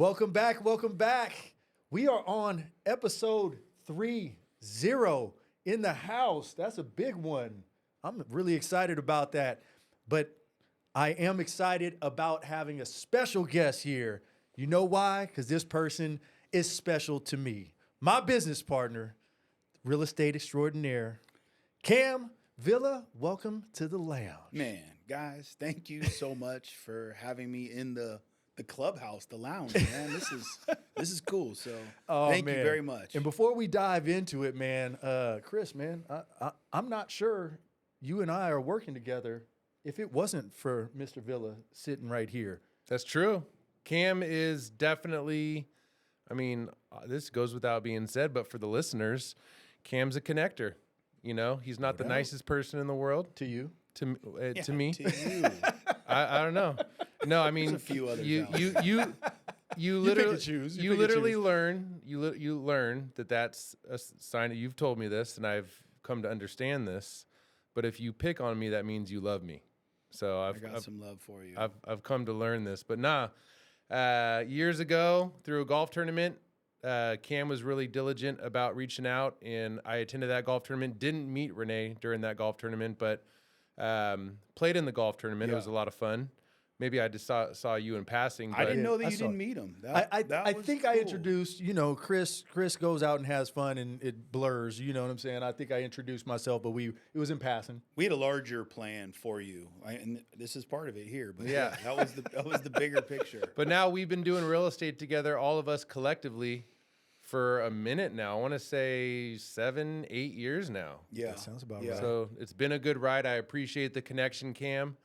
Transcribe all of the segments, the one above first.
Welcome back. Welcome back. We are on episode 30 in the house. That's a big one. I'm really excited about that. But I am excited about having a special guest here. You know why? Because this person is special to me. My business partner, real estate extraordinaire, Cam Villa. Welcome to the lounge. Man, guys, thank you so much for having me in the clubhouse, the lounge, man. This is cool. So thank you very much. And before we dive into it, man, Chris, man, I'm not sure you and I are working together if it wasn't for Mr. Villa sitting right here. That's true. Cam is definitely, this goes without being said, but for the listeners, Cam's a connector. You know, he's not the nicest person in the world. To you? To me. To you. I don't know. No, I mean, There's a few others you literally learn that that's a sign that you've told me this, and I've come to understand this. But if you pick on me, that means you love me. So I've got some love for you. I've come to learn this. But years ago through a golf tournament, Cam was really diligent about reaching out, and I attended that golf tournament. Didn't meet Rene during that golf tournament, but played in the golf tournament. Yeah. It was a lot of fun. Maybe I just saw you in passing. But I didn't know that you didn't meet him. I think I introduced, Chris goes out and has fun and it blurs, you know what I'm saying? I think I introduced myself, but it was in passing. We had a larger plan for you, and this is part of it here. But Yeah. that was the bigger picture. But now we've been doing real estate together, all of us collectively, for a minute now. I want to say 7-8 years now. Yeah, That sounds about yeah. right. So it's been a good ride. I appreciate the connection, Cam.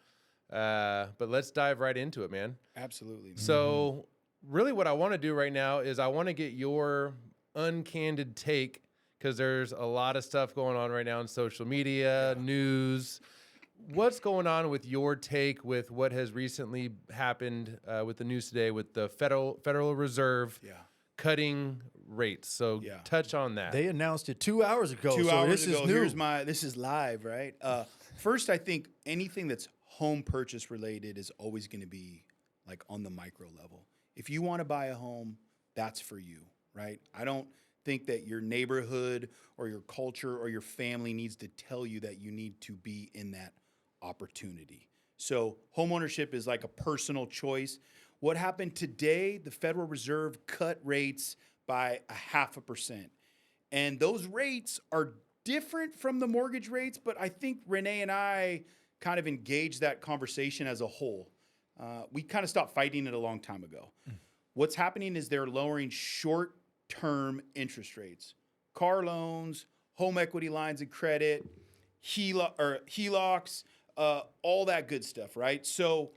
But let's dive right into it, man. Absolutely. So really what I want to do right now is I want to get your uncandid take, because there's a lot of stuff going on right now in social media, news. What's going on with your take with what has recently happened with the news today with the Federal Reserve cutting rates? So touch on that. They announced it 2 hours ago. 2 hours this ago. is new. This is live, right? First, I think anything that's home purchase related is always going to be like on the micro level. If you want to buy a home, that's for you, right? I don't think that your neighborhood or your culture or your family needs to tell you that you need to be in that opportunity. So homeownership is like a personal choice. What happened today? The Federal Reserve cut rates by 0.5%. And those rates are different from the mortgage rates, but I think Rene and I kind of engaged that conversation as a whole. We kind of stopped fighting it a long time ago. What's happening is they're lowering short-term interest rates, car loans, home equity lines of credit, HELOCs, all that good stuff, right? So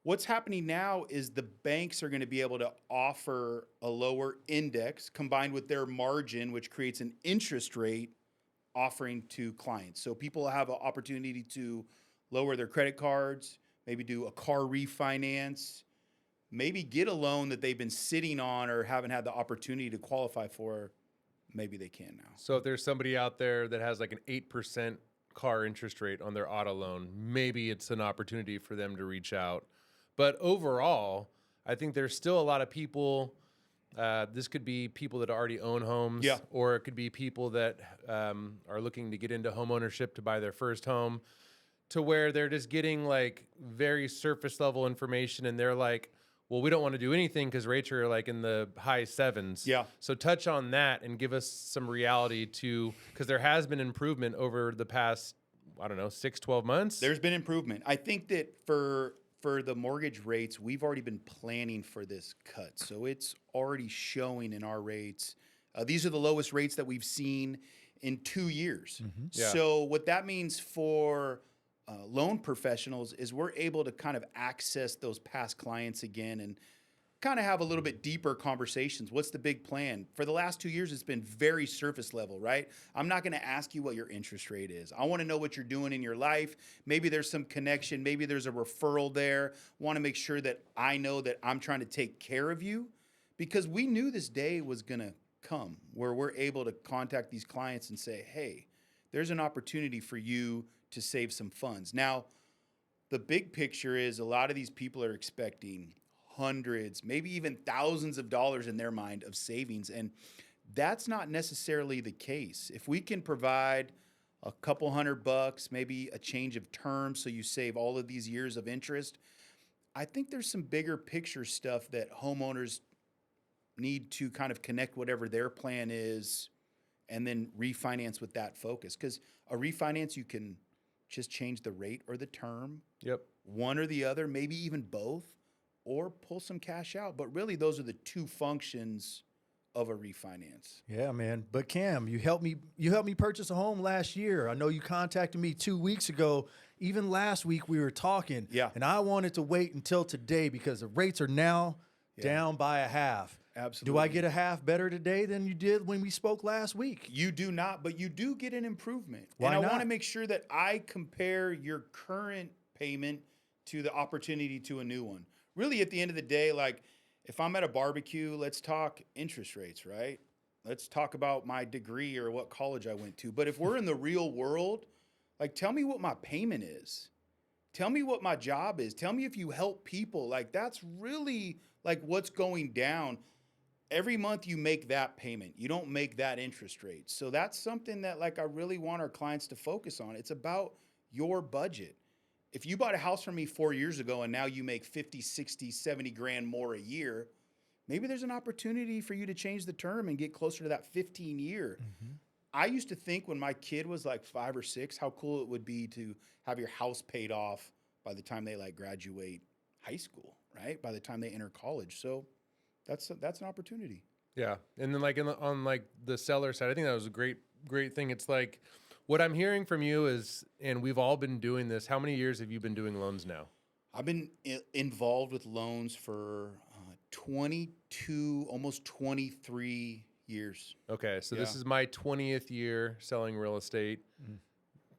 what's happening now is the banks are going to be able to offer a lower index combined with their margin, which creates an interest rate offering to clients. So people have an opportunity to lower their credit cards, maybe do a car refinance, maybe get a loan that they've been sitting on or haven't had the opportunity to qualify for. Maybe they can now. So if there's somebody out there that has like an 8% car interest rate on their auto loan, maybe it's an opportunity for them to reach out. But overall, I think there's still a lot of people. This could be people that already own homes, or it could be people that are looking to get into home ownership to buy their first home, to where they're just getting like very surface level information, and they're like, well, we don't want to do anything because rates are like in the high 7s. Yeah. So touch on that and give us some reality because there has been improvement over the past, 6-12 months. There's been improvement. I think that for the mortgage rates, we've already been planning for this cut. So it's already showing in our rates. These are the lowest rates that we've seen in 2 years. Mm-hmm. Yeah. So what that means for loan professionals is we're able to kind of access those past clients again and kind of have a little bit deeper conversations. What's the big plan? For the last 2 years, it's been very surface level, right? I'm not going to ask you what your interest rate is. I want to know what you're doing in your life. Maybe there's some connection. Maybe there's a referral there. Want to make sure that I know that I'm trying to take care of you, because we knew this day was going to come where we're able to contact these clients and say, hey, there's an opportunity for you to save some funds. Now, the big picture is a lot of these people are expecting hundreds, maybe even thousands of dollars in their mind of savings. And that's not necessarily the case. If we can provide a couple $100, maybe a change of terms so you save all of these years of interest, I think there's some bigger picture stuff that homeowners need to kind of connect whatever their plan is and then refinance with that focus. Because a refinance, you can just change the rate or the term, Yep. one or the other, maybe even both, or pull some cash out. But really, those are the two functions of a refinance. Yeah, man. But Cam, you helped me purchase a home last year. I know you contacted me 2 weeks ago. Even last week we were talking. Yeah. And I wanted to wait until today because the rates are now down by a half. Absolutely. Do I get a half better today than you did when we spoke last week? You do not, but you do get an improvement. Why and I not? want to make sure that I compare your current payment to the opportunity to a new one. Really, at the end of the day, like if I'm at a barbecue, let's talk interest rates, right? Let's talk about my degree or what college I went to. But if we're in the real world, like tell me what my payment is. Tell me what my job is. Tell me if you help people. Like that's really like what's going down. Every month you make that payment. You don't make that interest rate. So that's something that like I really want our clients to focus on. It's about your budget. If you bought a house from me 4 years ago and now you make 50, 60, 70 grand more a year, maybe there's an opportunity for you to change the term and get closer to that 15 year. Mm-hmm. I used to think when my kid was like 5 or 6, how cool it would be to have your house paid off by the time they like graduate high school, right? By the time they enter college. So that's an opportunity. Yeah, and then like on like the seller side, I think that was a great thing. It's like what I'm hearing from you is, and we've all been doing this. How many years have you been doing loans now? I've been involved with loans for 22, almost 23 years. Okay, so this Yeah. is my 20th year selling real estate.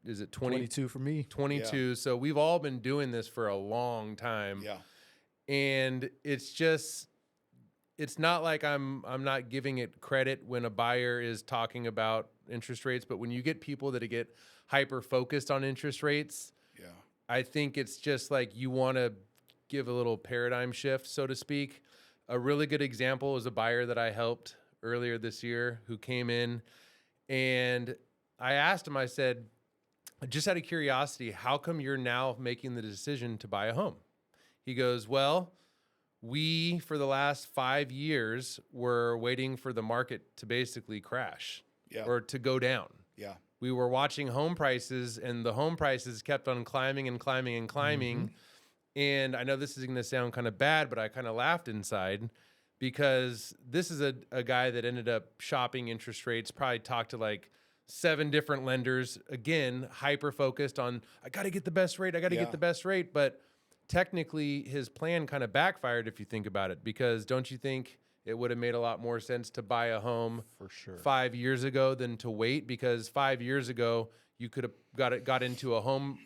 Is it 22 for me. 22. Yeah. So we've all been doing this for a long time. Yeah. And it's not like I'm not giving it credit when a buyer is talking about interest rates, but when you get people that get hyper focused on interest rates, Yeah. I think it's just like you want to give a little paradigm shift, so to speak. A really good example is a buyer that I helped earlier this year who came in, and I asked him, I said, just out of curiosity, how come you're now making the decision to buy a home? He goes, well, we, for the last 5 years, were waiting for the market to basically crash Yeah. or to go down. Yeah. We were watching home prices, and the home prices kept on climbing and climbing and climbing. And I know this is going to sound kind of bad, but I kind of laughed inside because this is a guy that ended up shopping interest rates, probably talked to like 7 different lenders, again, hyper focused on, I got to get the best rate. I got to Yeah. get the best rate. But technically his plan kind of backfired if you think about it, because don't you think it would have made a lot more sense to buy a home For sure. 5 years ago than to wait? Because 5 years ago you could have got into a home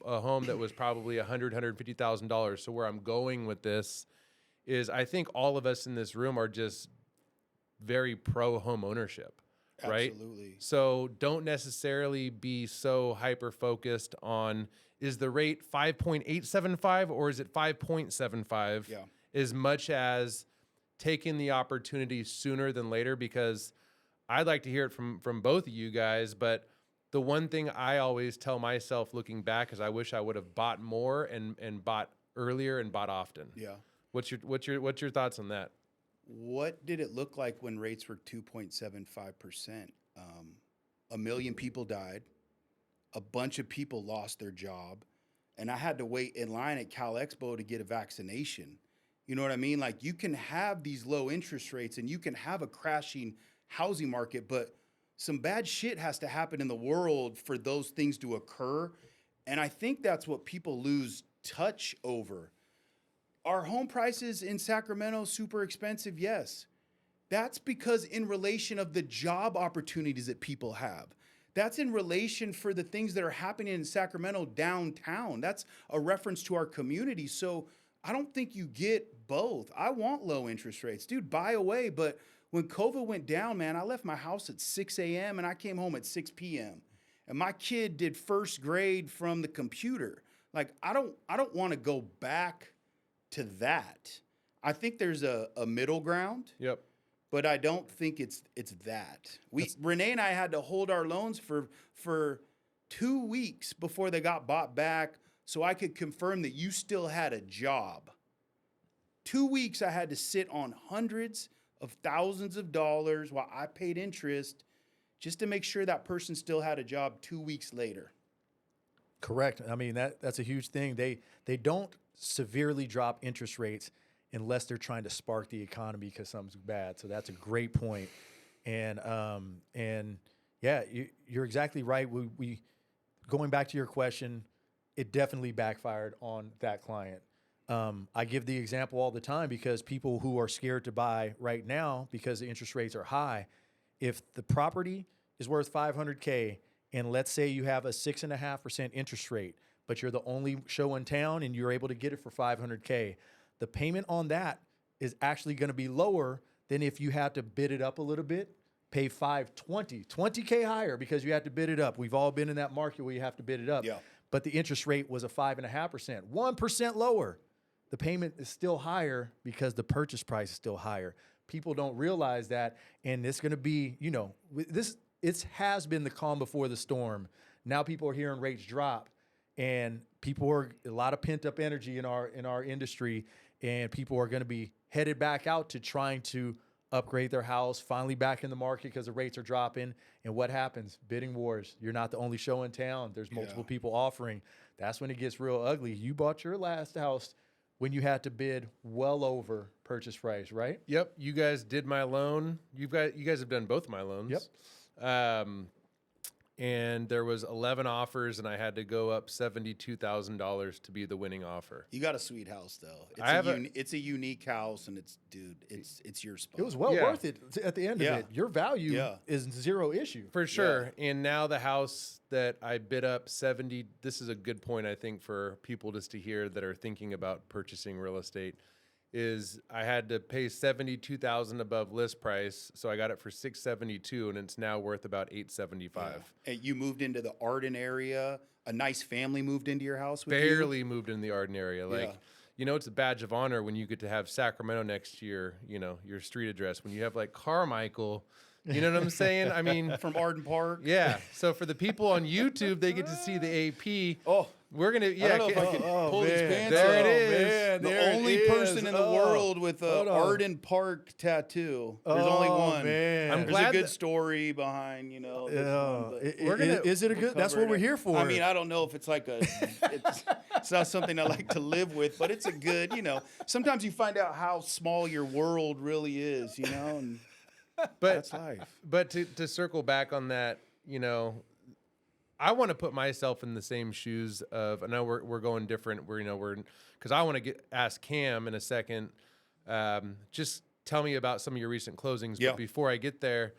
that was probably $150,000. So where I'm going with this is I think all of us in this room are just very pro home ownership, right? Absolutely. So don't necessarily be so hyper focused on, is the rate 5.875 or is it 5.75? Yeah. As much as taking the opportunity sooner than later, because I'd like to hear it from both of you guys. But the one thing I always tell myself looking back is I wish I would have bought more and bought earlier and bought often. Yeah. What's your thoughts on that? What did it look like when rates were 2.75%? A million people died. A bunch of people lost their job. And I had to wait in line at Cal Expo to get a vaccination. You know what I mean? Like you can have these low interest rates and you can have a crashing housing market, but some bad shit has to happen in the world for those things to occur. And I think that's what people lose touch over. Are home prices in Sacramento super expensive? Yes. That's because in relation of the job opportunities that people have. That's in relation for the things that are happening in Sacramento downtown. That's a reference to our community. So I don't think you get both. I want low interest rates. Dude, buy away. But when COVID went down, man, I left my house at 6 a.m. and I came home at 6 p.m. And my kid did first grade from the computer. Like, I don't want to go back to that. I think there's a middle ground. Yep. But I don't think it's that. Rene and I had to hold our loans for 2 weeks before they got bought back, so I could confirm that you still had a job. 2 weeks I had to sit on hundreds of thousands of dollars while I paid interest just to make sure that person still had a job 2 weeks later. Correct. I mean, that's a huge thing. They don't severely drop interest rates unless they're trying to spark the economy because something's bad. So that's a great point. And yeah, you're exactly right. We going back to your question, it definitely backfired on that client. I give the example all the time because people who are scared to buy right now because the interest rates are high, if the property is worth $500K and let's say you have a 6.5% interest rate, but you're the only show in town and you're able to get it for $500K, the payment on that is actually going to be lower than if you had to bid it up a little bit, pay $20K higher because you had to bid it up. We've all been in that market where you have to bid it up. Yeah. But the interest rate was a 5.5%, 1% lower. The payment is still higher because the purchase price is still higher. People don't realize that, and it's going to be, it has been the calm before the storm. Now people are hearing rates drop, and people are a lot of pent up energy in our industry, and people are going to be headed back out to trying to upgrade their house, finally back in the market because the rates are dropping. And what happens? Bidding wars. You're not the only show in town. There's multiple people offering. That's when it gets real ugly. You bought your last house when you had to bid well over purchase price, right? Yep. You guys did my loan. You guys have done both my loans. Yep. And there was 11 offers, and I had to go up $72,000 to be the winning offer. You got a sweet house though. It's a unique house, and it's your spot. It was well worth it at the end of it. Your value is zero issue. For sure. Yeah. And now the house that I bid up 70, this is a good point, I think, for people just to hear that are thinking about purchasing real estate, is I had to pay $72,000 above list price, so I got it for $672, and it's now worth about $875. Yeah. And you moved into the Arden area. A nice family moved into your house with Barely moved in the Arden area. It's a badge of honor when you get to have Sacramento next to your street address. When you have like Carmichael, you know what I'm saying? I mean, from Arden Park. Yeah. So for the people on YouTube, they get to see the AP. Oh. We're gonna, I don't know if I can pull these pants there up. It is. Man, the only person in the world with a Arden Park tattoo. There's only one. Man. I'm There's glad a good story behind, this one, is it a good? That's what we're here for. I mean, I don't know if it's like it's not something I like to live with, but it's a good, Sometimes you find out how small your world really is, and but that's life. But to circle back on that, I want to put myself in the same shoes of. I know we're going different. Because I want to ask Cam in a second. Just tell me about some of your recent closings. Yeah. But before I get there,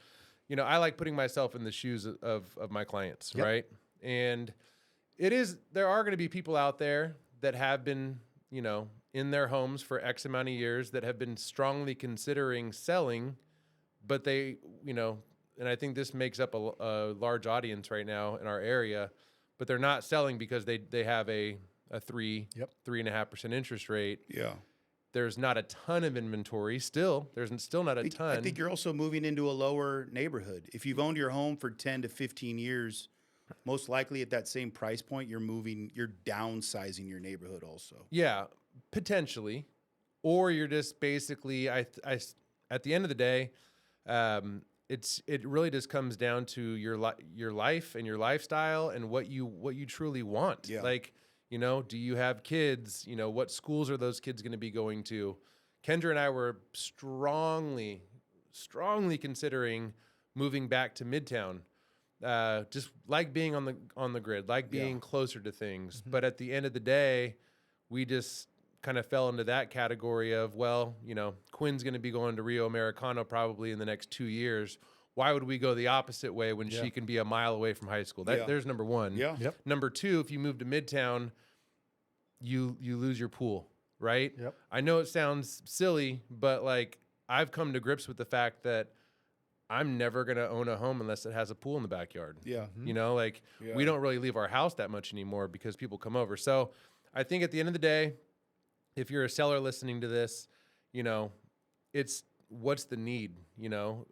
I like putting myself in the shoes of my clients, right? And there are going to be people out there that have been, in their homes for X amount of years that have been strongly considering selling, but they, and I think this makes up a large audience right now in our area, but they're not selling because they have a 3.5% interest rate. Yeah. There's not a ton of inventory still. There's still not a ton. I think you're also moving into a lower neighborhood. If you've owned your home for 10 to 15 years, most likely at that same price point, you're downsizing your neighborhood also. Yeah, potentially. Or you're just basically, at the end of the day, it really just comes down to your life and your lifestyle and what you truly want. Yeah. Like, do you have kids? What schools are those kids going to be going to? Kendra and I were strongly considering moving back to Midtown. Just like being on the grid, like being closer to things. Mm-hmm. But at the end of the day, we just kind of fell into that category of, Quinn's going to be going to Rio Americano probably in the next 2 years. Why would we go the opposite way when she can be a mile away from high school? There's number one. Yeah. Yep. Number two, if you move to Midtown, you lose your pool, right? Yep. I know it sounds silly, but I've come to grips with the fact that I'm never going to own a home unless it has a pool in the backyard. Yeah. Mm-hmm. We don't really leave our house that much anymore because people come over. So I think at the end of the day, if you're a seller listening to this, you know, it's what's the need, you know?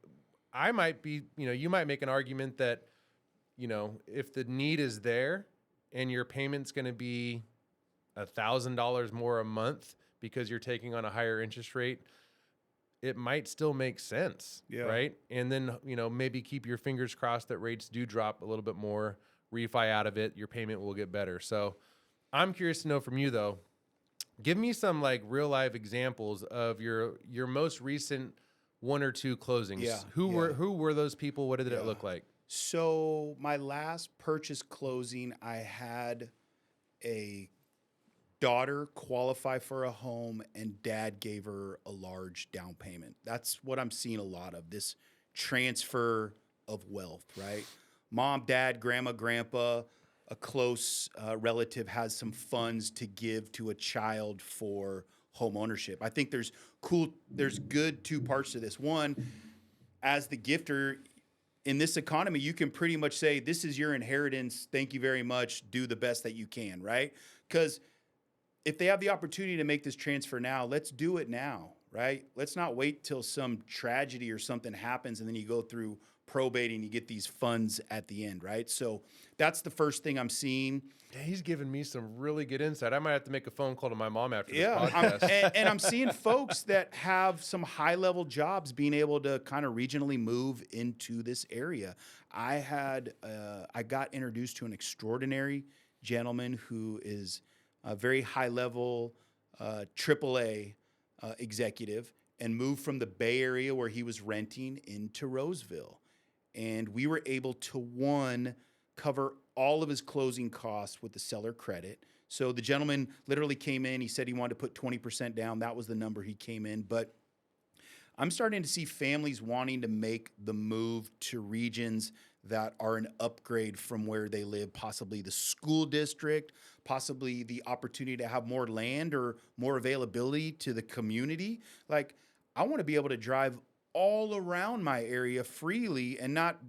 I might be, you might make an argument that, if the need is there and your payment's going to be $1,000 more a month because you're taking on a higher interest rate, it might still make sense, right? And then, maybe keep your fingers crossed that rates do drop a little bit more, refi out of it, your payment will get better. So I'm curious to know from you though, give me some like real life examples of your most recent one or two closings. Yeah. Who were those people? What did it look like? So my last purchase closing, I had a daughter qualify for a home and dad gave her a large down payment. That's what I'm seeing a lot of, this transfer of wealth, right? Mom, dad, grandma, grandpa, a close relative has some funds to give to a child for home ownership. I think there's good two parts to this. One, as the gifter in this economy, you can pretty much say, this is your inheritance. Thank you very much. Do the best that you can, right? Because if they have the opportunity to make this transfer now, let's do it now, right? Let's not wait till some tragedy or something happens and then you go through probate and you get these funds at the end, right? So that's the first thing I'm seeing. Yeah, he's giving me some really good insight. I might have to make a phone call to my mom after this podcast. And I'm seeing folks that have some high-level jobs being able to kind of regionally move into this area. I got introduced to an extraordinary gentleman who is a very high-level AAA executive and moved from the Bay Area where he was renting into Roseville. And we were able to, one, cover all of his closing costs with the seller credit. So the gentleman literally came in. He said he wanted to put 20% down. That was the number he came in. But I'm starting to see families wanting to make the move to regions that are an upgrade from where they live, possibly the school district, possibly the opportunity to have more land or more availability to the community. Like, I want to be able to drive all around my area freely and not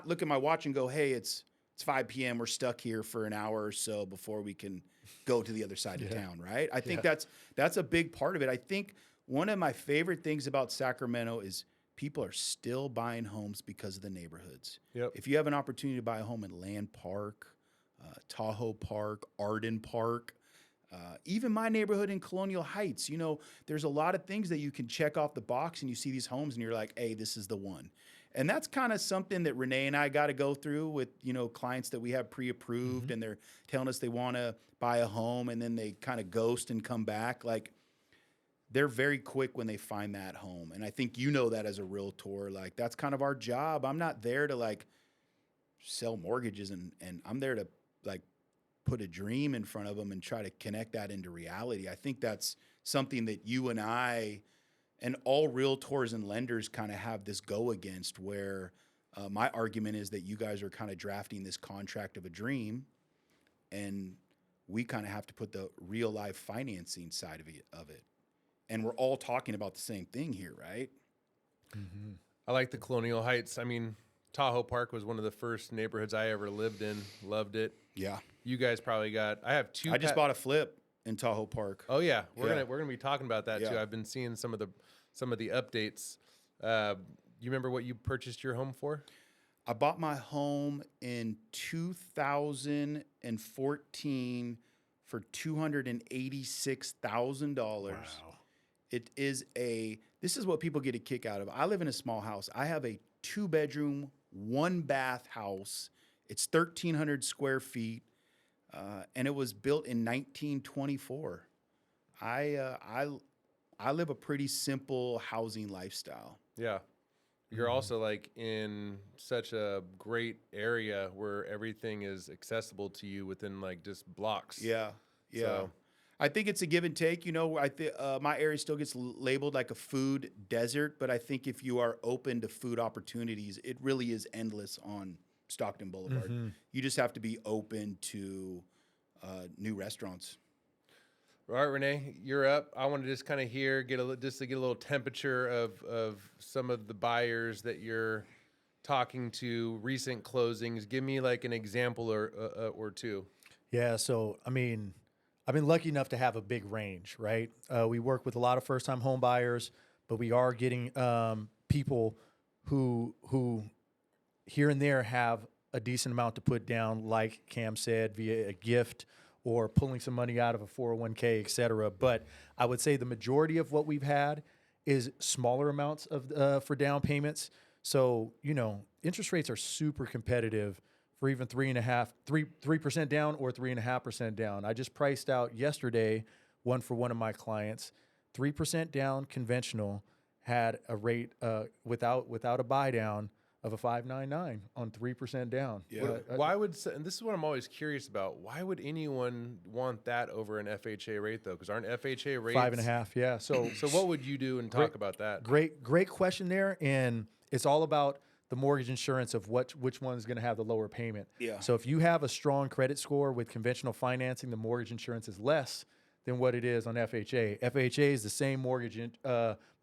look at my watch and go, hey, it's 5 p.m. We're stuck here for an hour or so before we can go to the other side of town, right? I think that's a big part of it. I think one of my favorite things about Sacramento is people are still buying homes because of the neighborhoods. Yep. If you have an opportunity to buy a home in Land Park, Tahoe Park, Arden Park, even my neighborhood in Colonial Heights, there's a lot of things that you can check off the box and you see these homes and you're like, hey, this is the one. And that's kind of something that Rene and I got to go through with, clients that we have pre-approved and they're telling us they want to buy a home and then they kind of ghost and come back. Like, they're very quick when they find that home. And I think that as a realtor, like, that's kind of our job. I'm not there to like sell mortgages and I'm there to like put a dream in front of them and try to connect that into reality. I think that's something that you and I and all realtors and lenders kind of have this go against, where my argument is that you guys are kind of drafting this contract of a dream and we kind of have to put the real life financing side of it. And we're all talking about the same thing here, right? Mm-hmm. I like the Colonial Heights. I mean, Tahoe Park was one of the first neighborhoods I ever lived in. Loved it. Yeah. You guys probably got. I have two. I just bought a flip in Tahoe Park. Oh yeah, we're gonna be talking about that too. Yeah. I've been seeing some of the updates. You remember what you purchased your home for? I bought my home in 2014 for $286,000. Wow. This is what people get a kick out of. I live in a small house. I have a 2-bedroom, 1-bath house. It's 1,300 square feet, and it was built in 1924. I live a pretty simple housing lifestyle. Yeah. You're also like in such a great area where everything is accessible to you within like just blocks. Yeah. So, I think it's a give and take. My area still gets labeled like a food desert, but I think if you are open to food opportunities, it really is endless on Stockton Boulevard. Mm-hmm. You just have to be open to new restaurants. all right, Rene, you're up. I want to just kind of get a little temperature of some of the buyers that you're talking to, recent closings. Give me like an example or two. Yeah, so I mean, I've been lucky enough to have a big range, right? We work with a lot of first-time home buyers, but we are getting people who here and there have a decent amount to put down, like Cam said, via a gift or pulling some money out of a 401k, et cetera. But I would say the majority of what we've had is smaller amounts of for down payments. So, interest rates are super competitive for even 3% down or 3.5% down. I just priced out yesterday one for one of my clients, 3% down conventional had a rate without a buy down of a 5.99 on 3% down. Yeah. Why would, and this is what I'm always curious about, why would anyone want that over an FHA rate though? Because aren't FHA rates 5.5? Yeah. So what would you do and talk about that? Great question there, and it's all about the mortgage insurance of which one's going to have the lower payment. Yeah. So if you have a strong credit score with conventional financing, the mortgage insurance is less than what it is on FHA. FHA is the same mortgage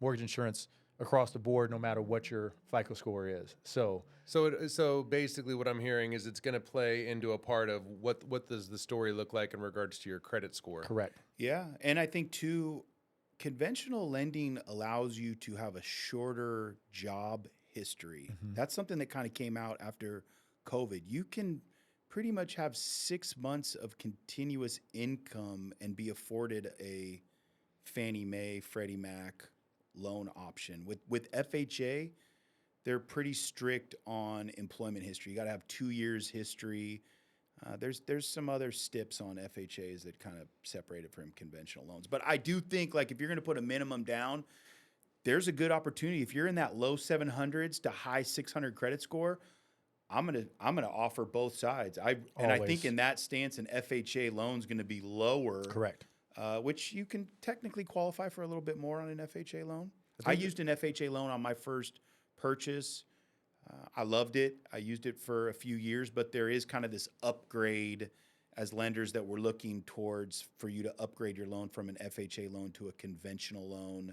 insurance across the board, no matter what your FICO score is. So basically, what I'm hearing is it's going to play into a part of what does the story look like in regards to your credit score. Correct. Yeah, and I think too, conventional lending allows you to have a shorter job history. That's something that kind of came out after COVID. You can pretty much have 6 months of continuous income and be afforded a Fannie Mae, Freddie Mac loan option. With FHA, they're pretty strict on employment history. You got to have 2 years history. There's some other steps on FHAs that kind of separate it from conventional loans. But I do think, like, if you're going to put a minimum down, there's a good opportunity. If you're in that low 700s to high 600 credit score, I'm gonna offer both sides. I think in that stance, an FHA loan's going to be lower. Correct. Which you can technically qualify for a little bit more on an FHA loan. I used an FHA loan on my first purchase. I loved it. I used it for a few years, but there is kind of this upgrade as lenders that we're looking towards for you to upgrade your loan from an FHA loan to a conventional loan,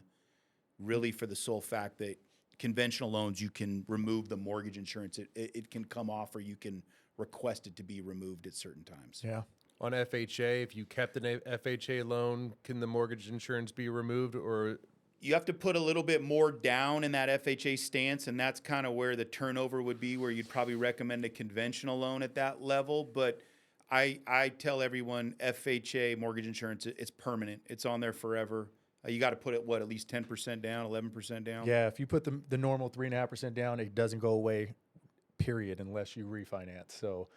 really for the sole fact that conventional loans, you can remove the mortgage insurance. It can come off, or you can request it to be removed at certain times. Yeah. On FHA, if you kept an FHA loan, can the mortgage insurance be removed, or you have to put a little bit more down in that FHA stance, and that's kind of where the turnover would be, where you'd probably recommend a conventional loan at that level. But I tell everyone, FHA mortgage insurance, it's permanent. It's on there forever. You got to put it, at least 10% down, 11% down? Yeah, if you put the normal 3.5% down, it doesn't go away, period, unless you refinance. So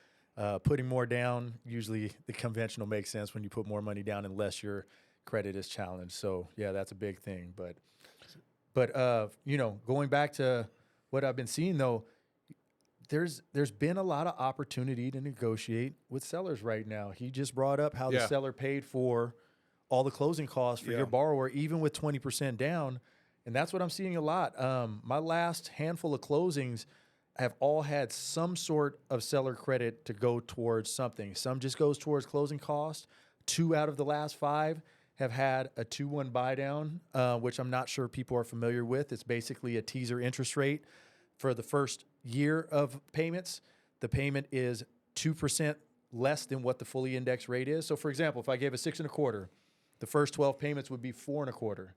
putting more down, usually the conventional makes sense when you put more money down unless your credit is challenged. So, yeah, that's a big thing. But going back to what I've been seeing, though, there's been a lot of opportunity to negotiate with sellers right now. He just brought up how the seller paid for all the closing costs for your borrower, even with 20% down. And that's what I'm seeing a lot. My last handful of closings have all had some sort of seller credit to go towards something. Some just goes towards closing costs. 2 out of the last 5 have had a 2-1 buy down, which I'm not sure people are familiar with. It's basically a teaser interest rate for the first year of payments. The payment is 2% less than what the fully indexed rate is. So, for example, if I gave a 6.25, the first 12 payments would be 4.25.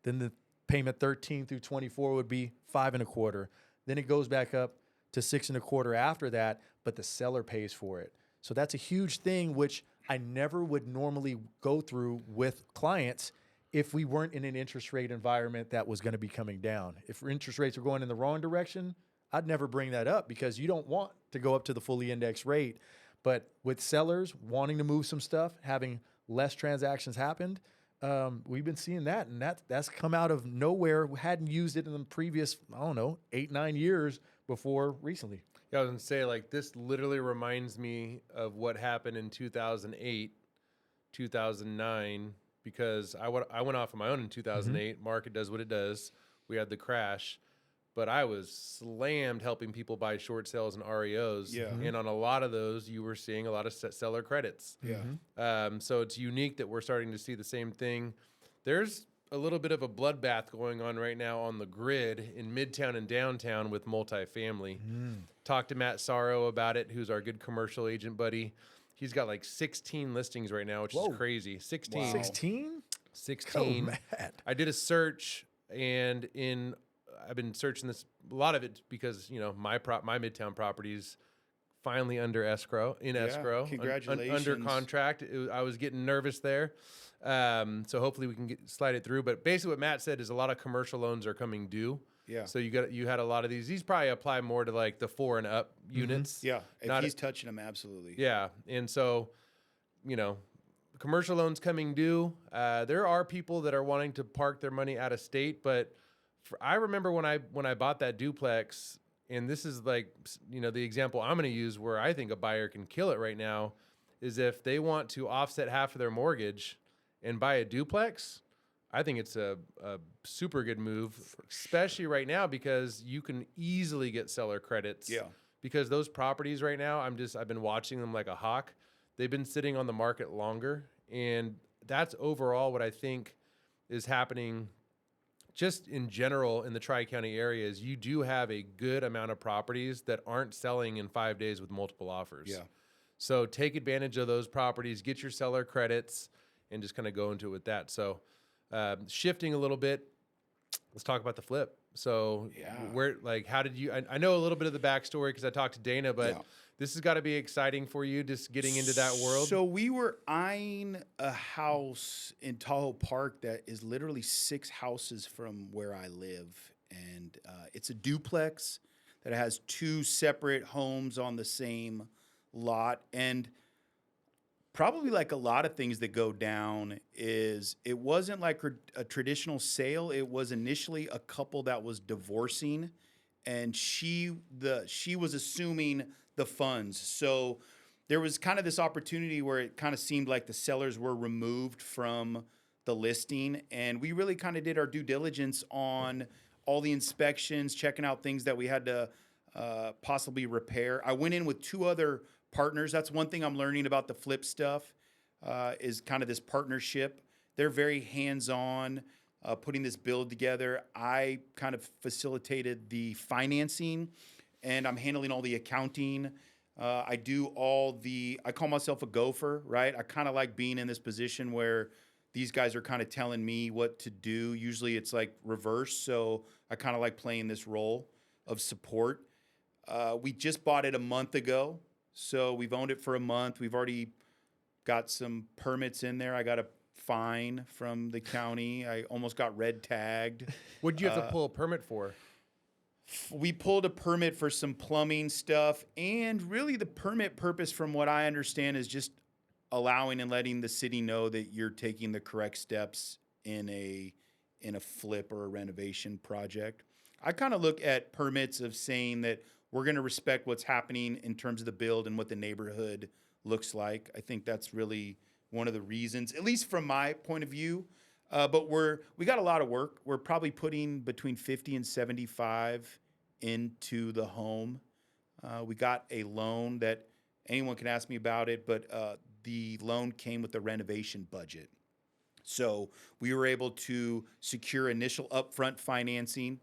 Then the payment 13 through 24 would be 5.25. Then it goes back up to 6.25 after that, but the seller pays for it. So that's a huge thing, which I never would normally go through with clients if we weren't in an interest rate environment that was going to be coming down. If interest rates are going in the wrong direction, I'd never bring that up because you don't want to go up to the fully indexed rate. But with sellers wanting to move some stuff, having less transactions happened, we've been seeing that, and that's come out of nowhere. We hadn't used it in the previous, 8-9 years before recently. Yeah, I was gonna say, like, this literally reminds me of what happened in 2008, 2009, because I went off on my own in 2008. Market does what it does. We had the crash, but I was slammed helping people buy short sales and REOs. Yeah. And on a lot of those, you were seeing a lot of seller credits. Yeah. So it's unique that we're starting to see the same thing. There's a little bit of a bloodbath going on right now on the grid in Midtown and downtown with multifamily. Talked to Matt Sorrow about it, who's our good commercial agent buddy. He's got like 16 listings right now, which Whoa. is crazy. 16. Wow. 16? 16. Go mad. I did a search, and I've been searching this, a lot of it because, you know, my Midtown properties finally under escrow, escrow, congratulations. under contract. I was getting nervous there. So hopefully we can slide it through. But basically what Matt said is a lot of commercial loans are coming due. Yeah. So you had a lot of these. These probably apply more to like the 4 and up units. Yeah. If Not he's touching them, absolutely. Yeah. And so, you know, commercial loans coming due. There are people that are wanting to park their money out of state, but I remember when I bought that duplex, and this is like, you know, the example I'm going to use where I think a buyer can kill it right now is if they want to offset half of their mortgage and buy a duplex. I think it's a super good move, especially right now because you can easily get seller credits. Yeah. Because those properties right now, I've been watching them like a hawk. They've been sitting on the market longer, and that's overall what I think is happening just in general in the Tri-County area is you do have a good amount of properties that aren't selling in 5 days with multiple offers. Yeah. So take advantage of those properties, get your seller credits, and just kind of go into it with that. So shifting a little bit, let's talk about the flip. So how did you, I know a little bit of the backstory because I talked to Dana, but this has got to be exciting for you just getting into that world. So we were eyeing a house in Tahoe Park that is literally 6 houses from where I live. And it's a duplex that has 2 separate homes on the same lot. And probably like a lot of things that go down is it wasn't like a traditional sale. It was initially a couple that was divorcing, and she was assuming the funds. So there was kind of this opportunity where it kind of seemed like the sellers were removed from the listing, and we really kind of did our due diligence on all the inspections, checking out things that we had to possibly repair. I went in with 2 other partners. That's one thing I'm learning about the flip stuff is kind of this partnership. They're very hands-on putting this build together. I kind of facilitated the financing, and I'm handling all the accounting. I call myself a gopher, right? I kind of like being in this position where these guys are kind of telling me what to do. Usually it's like reverse, so I kind of like playing this role of support. We just bought it a month ago. So we've owned it for a month. We've already got some permits in there. I got a fine from the county. I almost got red tagged. What'd you have to pull a permit for? We pulled a permit for some plumbing stuff. And really the permit purpose, from what I understand, is just allowing and letting the city know that you're taking the correct steps in a flip or a renovation project. I kind of look at permits of saying that we're going to respect what's happening in terms of the build and what the neighborhood looks like. I think that's really one of the reasons, at least from my point of view. But we got a lot of work. We're probably putting between 50 and 75 into the home. We got a loan that anyone can ask me about it, but the loan came with the renovation budget. So we were able to secure initial upfront financing.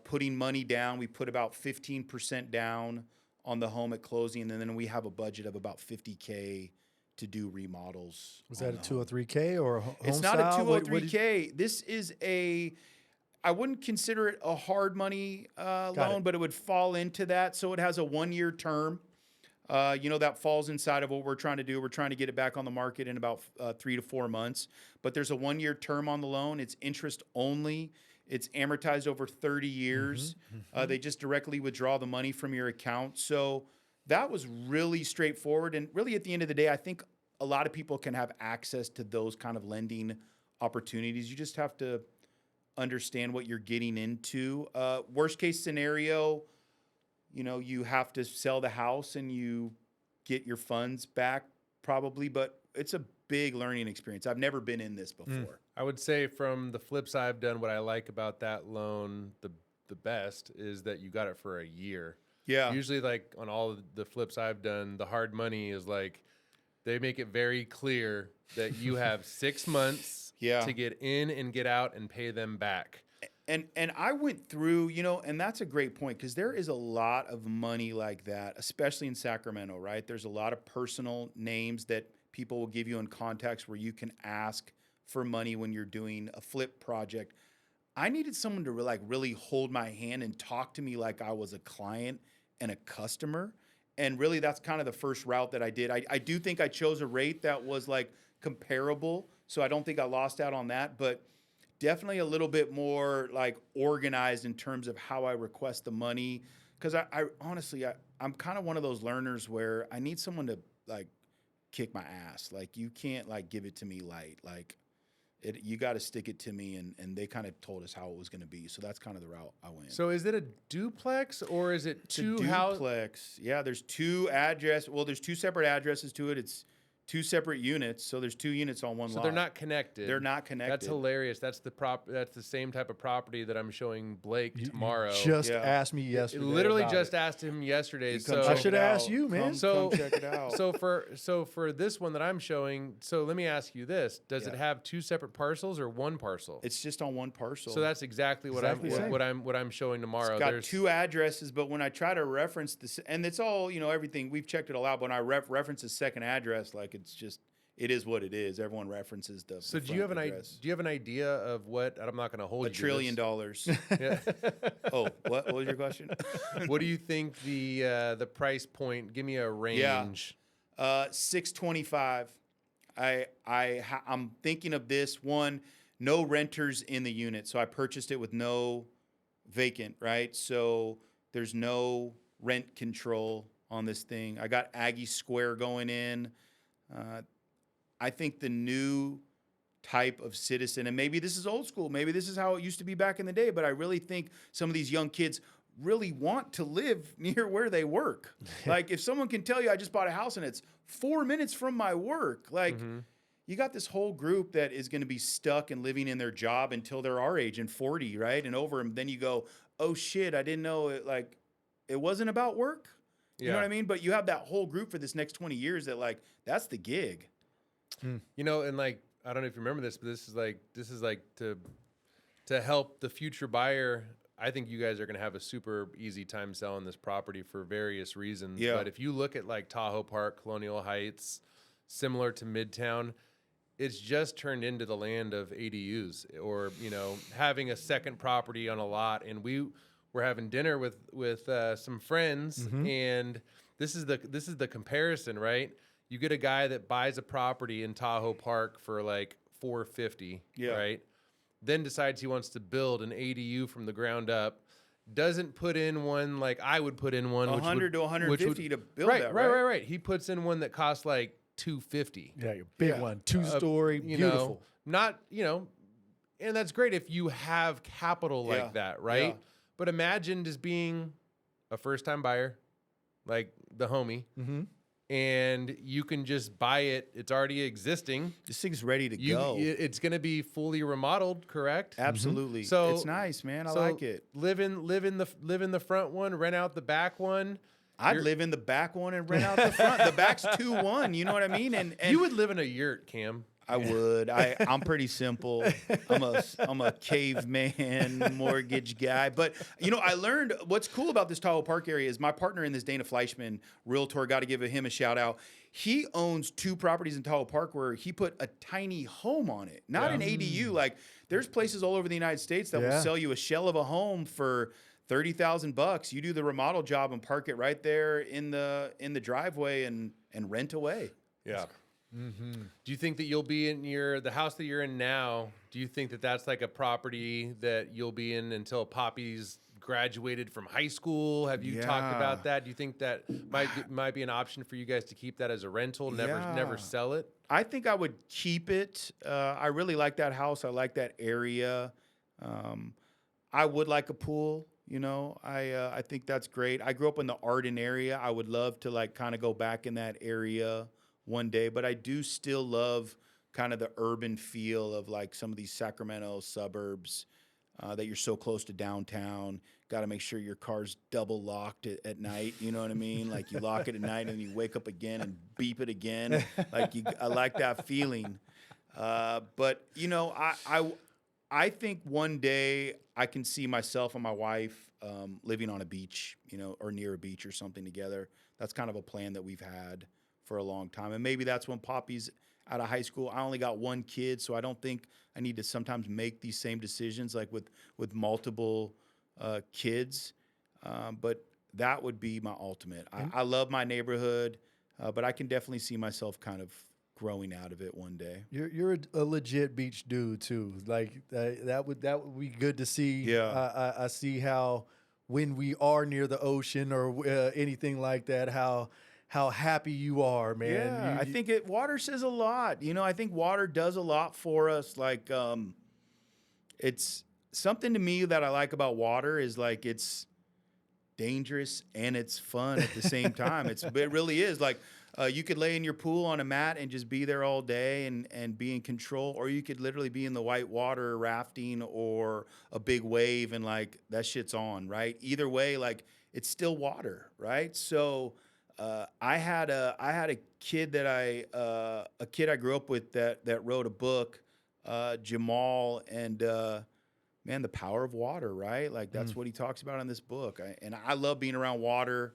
Putting money down, we put about 15% down on the home at closing, and then we have a budget of about $50K to do remodels. Was that a 203K or a home It's not style? a 203K. This is I wouldn't consider it a hard money loan, but it would fall into that. So it has a 1-year term. That falls inside of what we're trying to do. We're trying to get it back on the market in about 3 to 4 months. But there's a 1-year term on the loan. It's interest only. It's amortized over 30 years. They just directly withdraw the money from your account. So that was really straightforward. And really, at the end of the day, I think a lot of people can have access to those kind of lending opportunities. You just have to understand what you're getting into. Worst case scenario, you have to sell the house and you get your funds back probably. But it's a big learning experience. I've never been in this before. I would say from the flips I've done, what I like about that loan the best is that you got it for a year. Yeah. Usually, like on all of the flips I've done, the hard money is like they make it very clear that you have 6 months to get in and get out and pay them back. And I went through, and that's a great point because there is a lot of money like that, especially in Sacramento, right? There's a lot of personal names that people will give you in contacts where you can ask for money when you're doing a flip project. I needed someone to really hold my hand and talk to me like I was a client and a customer. And really, that's kind of the first route that I did. I do think I chose a rate that was comparable, so I don't think I lost out on that, but definitely a little bit more organized in terms of how I request the money. Because I honestly, I'm kind of one of those learners where I need someone to kick my ass. You can't give it to me light. You got to stick it to me, and they kind of told us how it was going to be. So that's kind of the route I went. So is it a duplex or is it It's two a houses? duplex. Yeah, there's two address. Well, there's two separate addresses to it. It's two separate units, so there's two units on one lot. So they're not connected. They're not connected. That's hilarious. That's the same type of property that I'm showing Blake tomorrow. Just Yeah. asked me yesterday. Literally about just it. asked him yesterday. You So come check I should it ask out. you, man. So- Come check it out. so for this one that I'm showing, so let me ask you this: does it Yeah. have two separate parcels or one parcel? It's just on one parcel. So that's exactly what Exactly the same. what I'm showing tomorrow. It's got There's two addresses, but when I try to reference this, and it's all everything we've checked it all out. But when I reference the second address, it is what it is. Everyone references the. So the do you have front an address. do you have an idea of what? I'm not going to hold $1 you. trillion. Yeah. Oh, what was your question? What do you think the price point? Give me a range. 625. I'm thinking of this one. No renters in the unit, so I purchased it with no vacant. Right, so there's no rent control on this thing. I got Aggie Square going in. I think the new type of citizen, and maybe this is old school, maybe this is how it used to be back in the day, but I really think some of these young kids really want to live near where they work. If someone can tell you, I just bought a house and it's 4 minutes from my work, you got this whole group that is going to be stuck and living in their job until they're our age and 40, right? And over, and then you go, oh shit, I didn't know it, it wasn't about work. You know what I mean? But you have that whole group for this next 20 years that that's the gig. And I don't know if you remember this, but this is to help the future buyer. I think you guys are going to have a super easy time selling this property for various reasons. Yeah. But if you look at Tahoe Park, Colonial Heights, similar to Midtown, it's just turned into the land of ADUs or, having a second property on a lot. And we're having dinner with some friends, and this is the comparison, right? You get a guy that buys a property in Tahoe Park for $450, right? Then decides he wants to build an ADU from the ground up. Doesn't put in one like I would put in one, 100 to 150 to build that, right. He puts in one that costs $250. Yeah, your big one, 2-story, beautiful. Not and that's great if you have capital like that, right? Yeah. But imagine just being a first-time buyer, like the homie, and you can just buy it. It's already existing. This thing's ready to go. It's going to be fully remodeled, correct? Absolutely. So it's nice, man. I like it. Live in the front one, rent out the back one. I'd live in the back one and rent out the front. The back's 2-1. You know what I mean? And You would live in a yurt, Cam. I would. I'm pretty simple. I'm a caveman mortgage guy. But I learned what's cool about this Tahoe Park area is my partner in this, Dana Fleischman, realtor. Got to give him a shout out. He owns 2 properties in Tahoe Park where he put a tiny home on it, not an ADU. There's places all over the United States that will sell you a shell of a home for $30,000. You do the remodel job and park it right there in the driveway and rent away. Yeah. Do you think that you'll be in the house that you're in now? Do you think that that's a property that you'll be in until Poppy's graduated from high school? Have you talked about that? Do you think that might be an option for you guys to keep that as a rental, never sell it? I think I would keep it. I really like that house. I like that area. I would like a pool. I think that's great. I grew up in the Arden area. I would love to kind of go back in that area one day, but I do still love kind of the urban feel of some of these Sacramento suburbs that you're so close to downtown. Got to make sure your car's double locked at night. You know what I mean? You lock it at night and you wake up again and beep it again. I like that feeling. But I think one day I can see myself and my wife living on a beach, or near a beach or something together. That's kind of a plan that we've had for a long time. And maybe that's when Poppy's out of high school. I only got one kid, so I don't think I need to sometimes make these same decisions like with multiple kids. But that would be my ultimate. I love my neighborhood, but I can definitely see myself kind of growing out of it one day. You're a legit beach dude too. Like that would be good to see. Yeah. I see how when we are near the ocean or anything like that, how happy you are, man. Yeah, I think water says a lot. I think water does a lot for us. Like, it's something to me that I like about water is like it's dangerous and it's fun at the same time. It really is. Like, you could lay in your pool on a mat and just be there all day and be in control, or you could literally be in the white water rafting or a big wave and like that shit's on, right? Either way, like it's still water, right? So I had a kid that I grew up with that wrote a book, Jamal, and man, the power of water, right? Like that's what he talks about in this book. And I love being around water,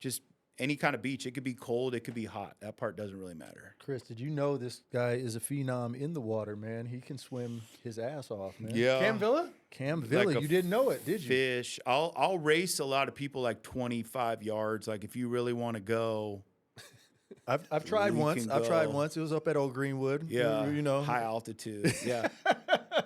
just any kind of beach. It could be cold, it could be hot. That part doesn't really matter. Chris, did you know this guy is a phenom in the water, man? He can swim his ass off, man. Yeah. Cam Villa? Cam Villa, Like you didn't know it, did you? Fish. I'll race a lot of people like 25 yards. Like if you really want to go. I've tried We once. can I've tried go. once. It was up at Old Greenwood. Yeah, high altitude. Yeah,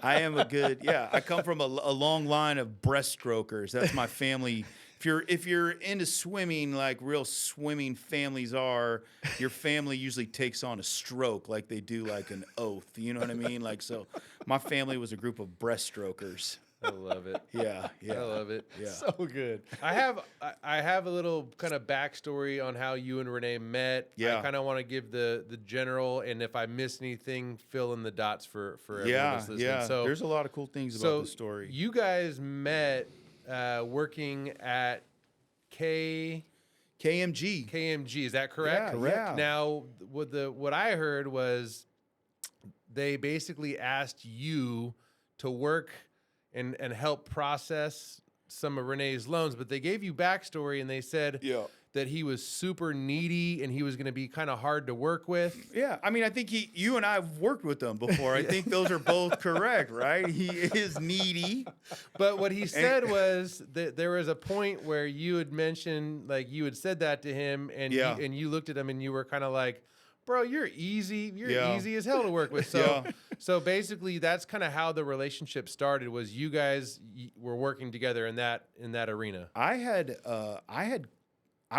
I am a good. Yeah, I come from a long line of breaststrokers. That's my family. If you're into swimming, like real swimming families are, your family usually takes on a stroke, like they do like an oath. You know what I mean? Like so, my family was a group of breaststrokers. I love it. Yeah, I love it. yeah. So good. I have a little kind of backstory on how you and Rene met. Yeah. I kind of want to give the general, and if I miss anything, fill in the dots for everyone Yeah, that's listening. yeah. So, There's a lot of cool things about this story. You guys met working at KMG. KMG. Is that correct? Yeah, Correct. yeah. Now, what I heard was they basically asked you to work and help process some of Rene's loans, but they gave you backstory and they said Yeah. that he was super needy and he was going to be kind of hard to work with. Yeah, I mean, I think you and I have worked with them before. I think those are both correct, right? He is needy. But what he said was that there was a point where you had mentioned, like you had said that to him, and Yeah. you looked at him and you were kind of like, bro, you're easy. You're Yeah. easy as hell to work with. So, Yeah. so basically, that's kind of how the relationship started. Was you guys were working together in that arena? I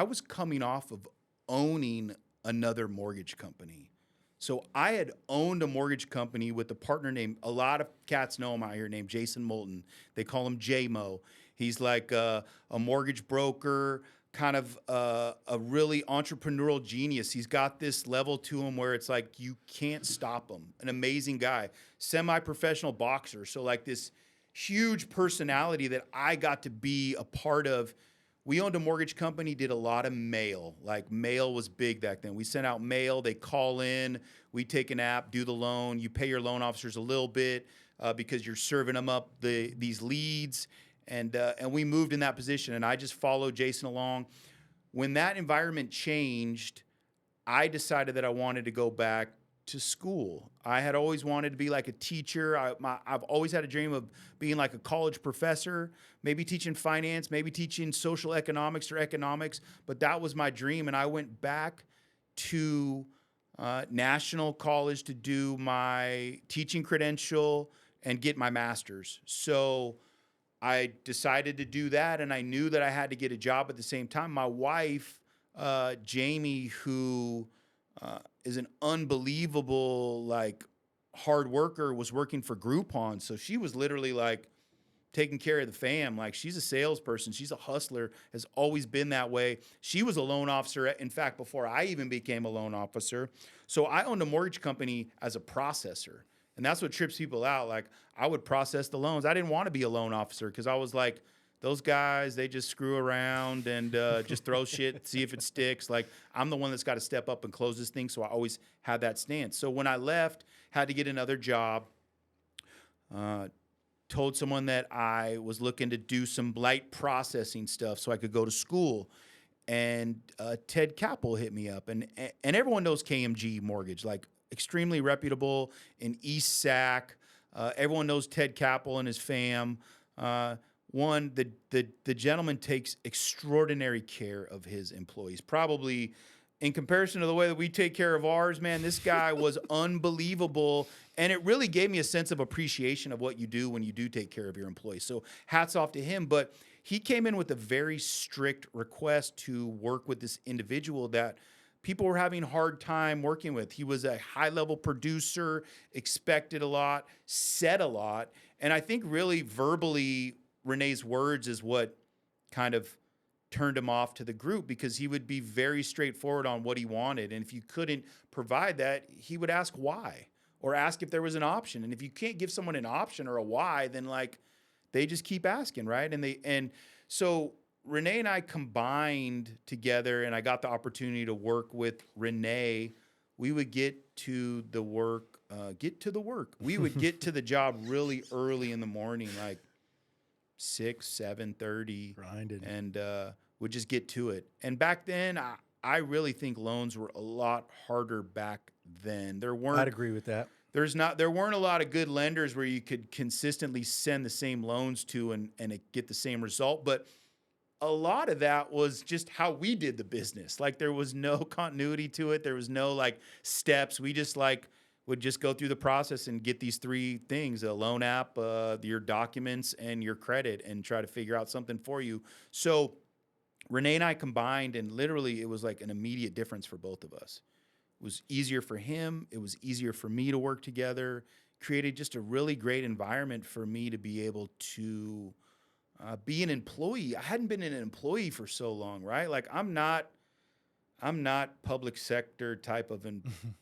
was coming off of owning another mortgage company. So I had owned a mortgage company with a partner named, a lot of cats know him out here, named Jason Moulton. They call him J-Mo. He's like a mortgage broker, kind of a really entrepreneurial genius. He's got this level to him where it's like you can't stop him. An amazing guy, semi-professional boxer. So like this huge personality that I got to be a part of. We owned a mortgage company, did a lot of mail. Like mail was big back then. We sent out mail, they call in, we take an app, do the loan. You pay your loan officers a little bit because you're serving them up these leads. And we moved in that position, and I just followed Jason along. When that environment changed, I decided that I wanted to go back to school. I had always wanted to be like a teacher. I've always had a dream of being like a college professor, maybe teaching finance, maybe teaching social economics or economics, but that was my dream. And I went back to National College to do my teaching credential and get my master's. So I decided to do that, and I knew that I had to get a job at the same time. My wife, Jamie, who is an unbelievable, like, hard worker, was working for Groupon. So she was literally like taking care of the fam. Like, she's a salesperson. She's a hustler, has always been that way. She was a loan officer, in fact, before I even became a loan officer. So I owned a mortgage company as a processor. And that's what trips people out. Like, I would process the loans. I didn't want to be a loan officer because I was like, those guys, they just screw around and just throw shit, see if it sticks. Like, I'm the one that's got to step up and close this thing, so I always had that stance. So when I left, had to get another job, told someone that I was looking to do some light processing stuff so I could go to school. And Ted Capel hit me up, and everyone knows KMG Mortgage, like extremely reputable in East Sac. Everyone knows Ted Capel and his fam. The gentleman takes extraordinary care of his employees. Probably in comparison to the way that we take care of ours, man, this guy was unbelievable. And it really gave me a sense of appreciation of what you do when you do take care of your employees. So hats off to him. But he came in with a very strict request to work with this individual that people were having a hard time working with. He was a high-level producer, expected a lot, said a lot. And I think really verbally, Rene's words is what kind of turned him off to the group, because he would be very straightforward on what he wanted. And if you couldn't provide that, he would ask why, or ask if there was an option. And if you can't give someone an option or a why, then like they just keep asking, right? And so Rene and I combined together, and I got the opportunity to work with Rene. We would get to the work. We would get to the job really early in the morning, like 6, 7:30, Grinding. and would just get to it. And back then, I really think loans were a lot harder back then. I'd agree with that. There weren't a lot of good lenders where you could consistently send the same loans to and get the same result. But a lot of that was just how we did the business. Like there was no continuity to it. There was no like steps. We just like would just go through the process and get these 3 things: a loan app, your documents, and your credit, and try to figure out something for you. So Rene and I combined, and literally it was like an immediate difference for both of us. It was easier for him. It was easier for me to work together. Created just a really great environment for me to be able to be an employee. I hadn't been an employee for so long, right? Like I'm not public sector type of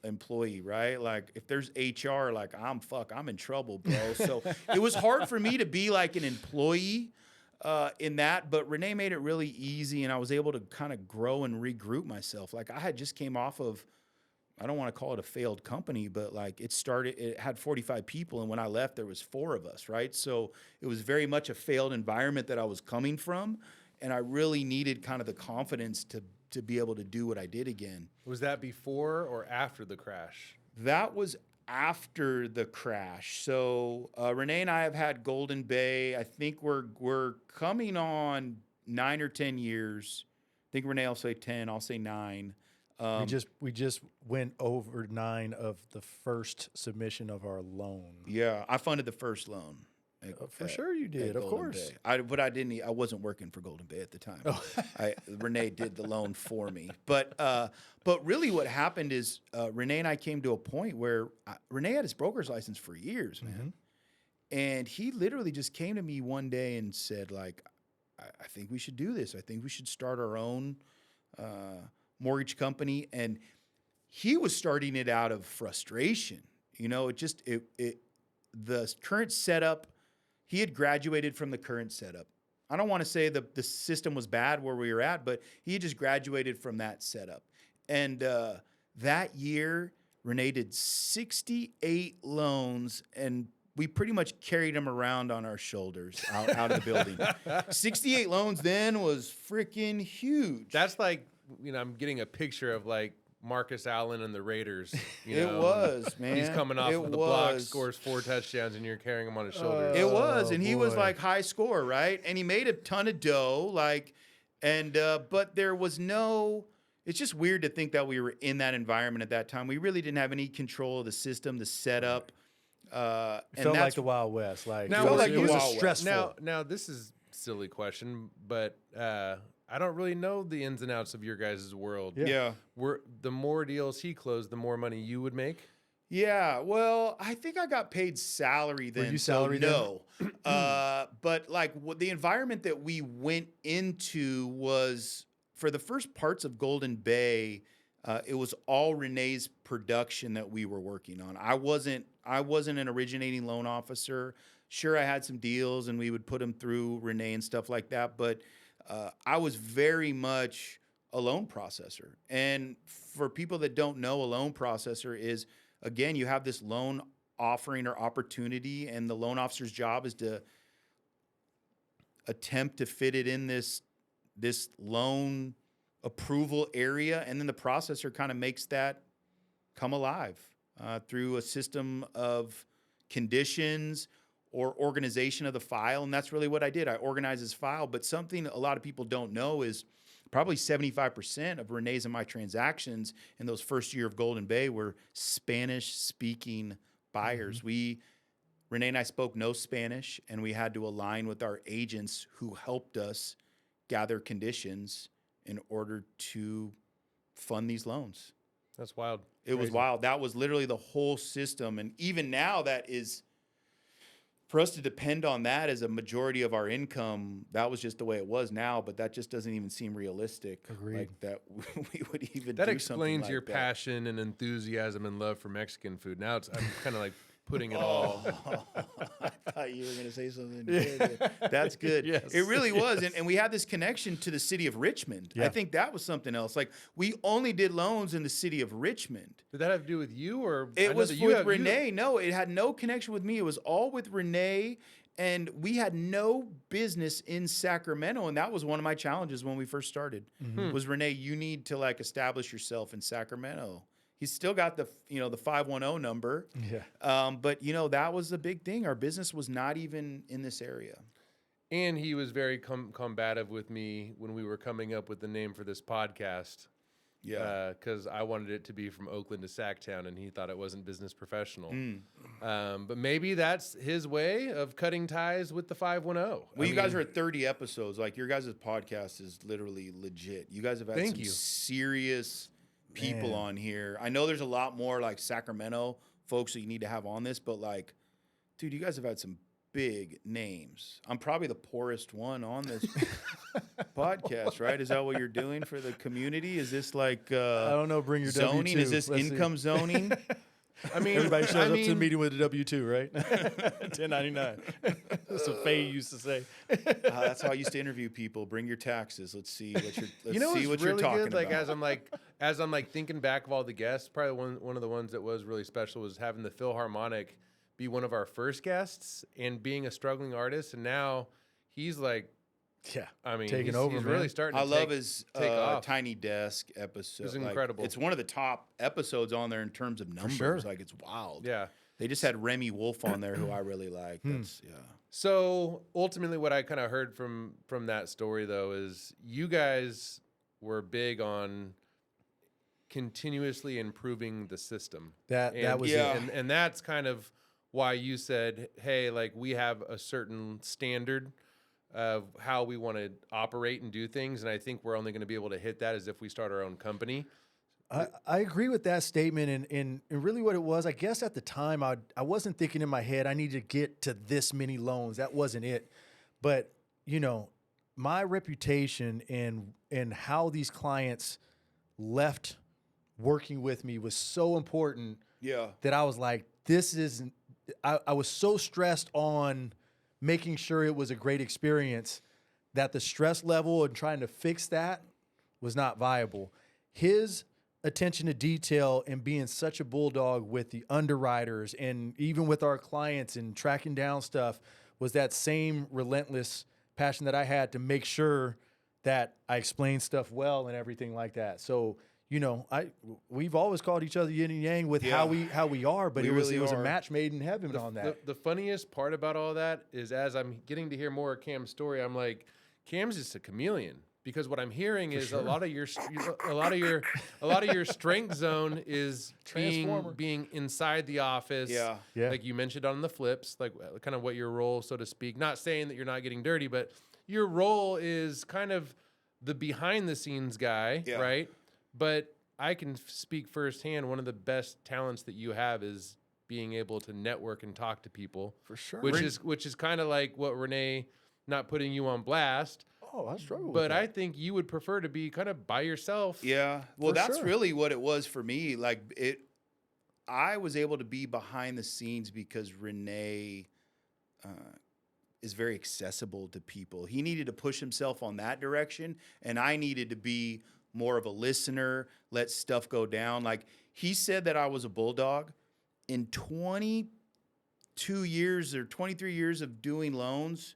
employee, right? Like if there's HR, like I'm in trouble, bro. So it was hard for me to be like an employee in that, but Rene made it really easy, and I was able to kind of grow and regroup myself. Like I had just came off of, I don't want to call it a failed company, but like it had 45 people. And when I left, there was 4 of us, right? So it was very much a failed environment that I was coming from. And I really needed kind of the confidence to be able to do what I did again. Was that before or after the crash? That was after the crash. So Rene and I have had Golden Bay. I think we're coming on 9 or 10 years. I think Rene will say 10. I'll say 9. We just went over 9 of the first submission of our loan. Yeah, I funded the first loan. For sure you did, of course. But I wasn't working for Golden Bay at the time. Oh. Rene did the loan for me. But really what happened is Rene and I came to a point where Rene had his broker's license for years, man. Mm-hmm. And he literally just came to me one day and said, like, I think we should do this. I think we should start our own mortgage company. And he was starting it out of frustration. You know, the current setup, he had graduated from the current setup. I don't want to say the system was bad where we were at, but he had just graduated from that setup. And that year, Rene did 68 loans, and we pretty much carried him around on our shoulders out of the building. 68 loans then was freaking huge. That's like, I'm getting a picture of like Marcus Allen and the Raiders. It was, man. He's coming off of the block, scores 4 touchdowns, and you're carrying him on his shoulders. It was, and he was like high score, right? And he made a ton of dough, but there was no. It's just weird to think that we were in that environment at that time. We really didn't have any control of the system, the setup. It felt like the Wild West. Like now, it was stressful. Now this is a silly question, but I don't really know the ins and outs of your guys' world. Yeah. The more deals he closed, the more money you would make? Yeah. Well, I think I got paid salary then. Were you salary then? No. But like the environment that we went into was, for the first parts of Golden Bay, it was all Rene's production that we were working on. I wasn't an originating loan officer. Sure, I had some deals and we would put them through Rene and stuff like that, but I was very much a loan processor. And for people that don't know, a loan processor is, again, you have this loan offering or opportunity, and the loan officer's job is to attempt to fit it in this loan approval area, and then the processor kind of makes that come alive through a system of conditions or organization of the file. And that's really what I did. I organized this file. But something a lot of people don't know is probably 75% of Renee's and my transactions in those first year of Golden Bay were Spanish-speaking buyers. Rene and I spoke no Spanish, and we had to align with our agents who helped us gather conditions in order to fund these loans. That's wild. It was wild. That was literally the whole system. And even now, that is, for us to depend on that as a majority of our income, that was just the way it was now, but that just doesn't even seem realistic. Agreed. Like that we would even That do explains something like your that. passion and enthusiasm and love for Mexican food. Now I'm kind of like putting it all. I thought you were going to say something good. That's good. Yes. It really was. And we had this connection to the city of Richmond. Yeah. I think that was something else. Like, we only did loans in the city of Richmond. Did that have to do with you, or I It know was that with Rene. No, it had no connection with me. It was all with Rene. And we had no business in Sacramento. And that was one of my challenges when we first started. Was, Rene, you need to like establish yourself in Sacramento. He's still got the 510 number. Yeah. But that was the big thing. Our business was not even in this area. And he was very combative with me when we were coming up with the name for this podcast. Yeah. Because I wanted it to be from Oakland to Sacktown, and he thought it wasn't business professional. But maybe that's his way of cutting ties with the 510. Well, you guys are at 30 episodes. Like, your guys' podcast is literally legit. You guys have had some serious people on here. I know there's a lot more like Sacramento folks that you need to have on this, but like, dude, you guys have had some big names. I'm probably the poorest one on this podcast, right? Is that what you're doing for the community? Is this like I don't know. Bring your zoning? W-2. Is this Let's see. income zoning? I mean, Everybody shows up to the meeting with a W-2, right? 1099. That's what Faye used to say. That's how I used to interview people. Bring your taxes. Let's see what you're. See what what's you're really talking good? Like about. as I'm thinking back of all the guests, probably one of the ones that was really special was having the Philharmonic be one of our first guests and being a struggling artist, and now he's like, Yeah. I mean, Taking he's, over, he's man. really starting. I To love his take off. Tiny Desk episode. It was incredible. It's one of the top episodes on there in terms of numbers. sure. Like, it's wild. Yeah. They just had Remy Wolf on there, who I really like. That's So ultimately, what I kind of heard from that story, though, is you guys were big on continuously improving the system. That was Yeah. it. and that's kind of why you said, hey, like, we have a certain standard of how we want to operate and do things, and I think we're only going to be able to hit that as if we start our own company. I agree with that statement, and really what it was, I guess at the time I wasn't thinking in my head I need to get to this many loans. That wasn't it. But my reputation and how these clients left working with me was so important that I was like, this isn't. I was so stressed on making sure it was a great experience that the stress level and trying to fix that was not viable. His attention to detail and being such a bulldog with the underwriters and even with our clients and tracking down stuff was that same relentless passion that I had to make sure that I explained stuff well and everything like that. So, we've always called each other yin and yang with how we are, but We it was really a are. match made in heaven on that. The funniest part about all that is, as I'm getting to hear more of Cam's story, I'm like, Cam's just a chameleon. Because what I'm hearing is a lot of your strength zone is being inside the office. Yeah. Like you mentioned on the flips, like kind of what your role, so to speak. Not saying that you're not getting dirty, but your role is kind of the behind the scenes guy, right? But I can speak firsthand. One of the best talents that you have is being able to network and talk to people. For sure. Which is kind of like what Rene, not putting you on blast. Oh, I struggle with But that. I think you would prefer to be kind of by yourself. Yeah. Well, For that's sure. really what it was for me. Like, I was able to be behind the scenes because Rene is very accessible to people. He needed to push himself on that direction, and I needed to be more of a listener, let stuff go down. Like, he said that I was a bulldog. In 20 2 years or 23 years of doing loans,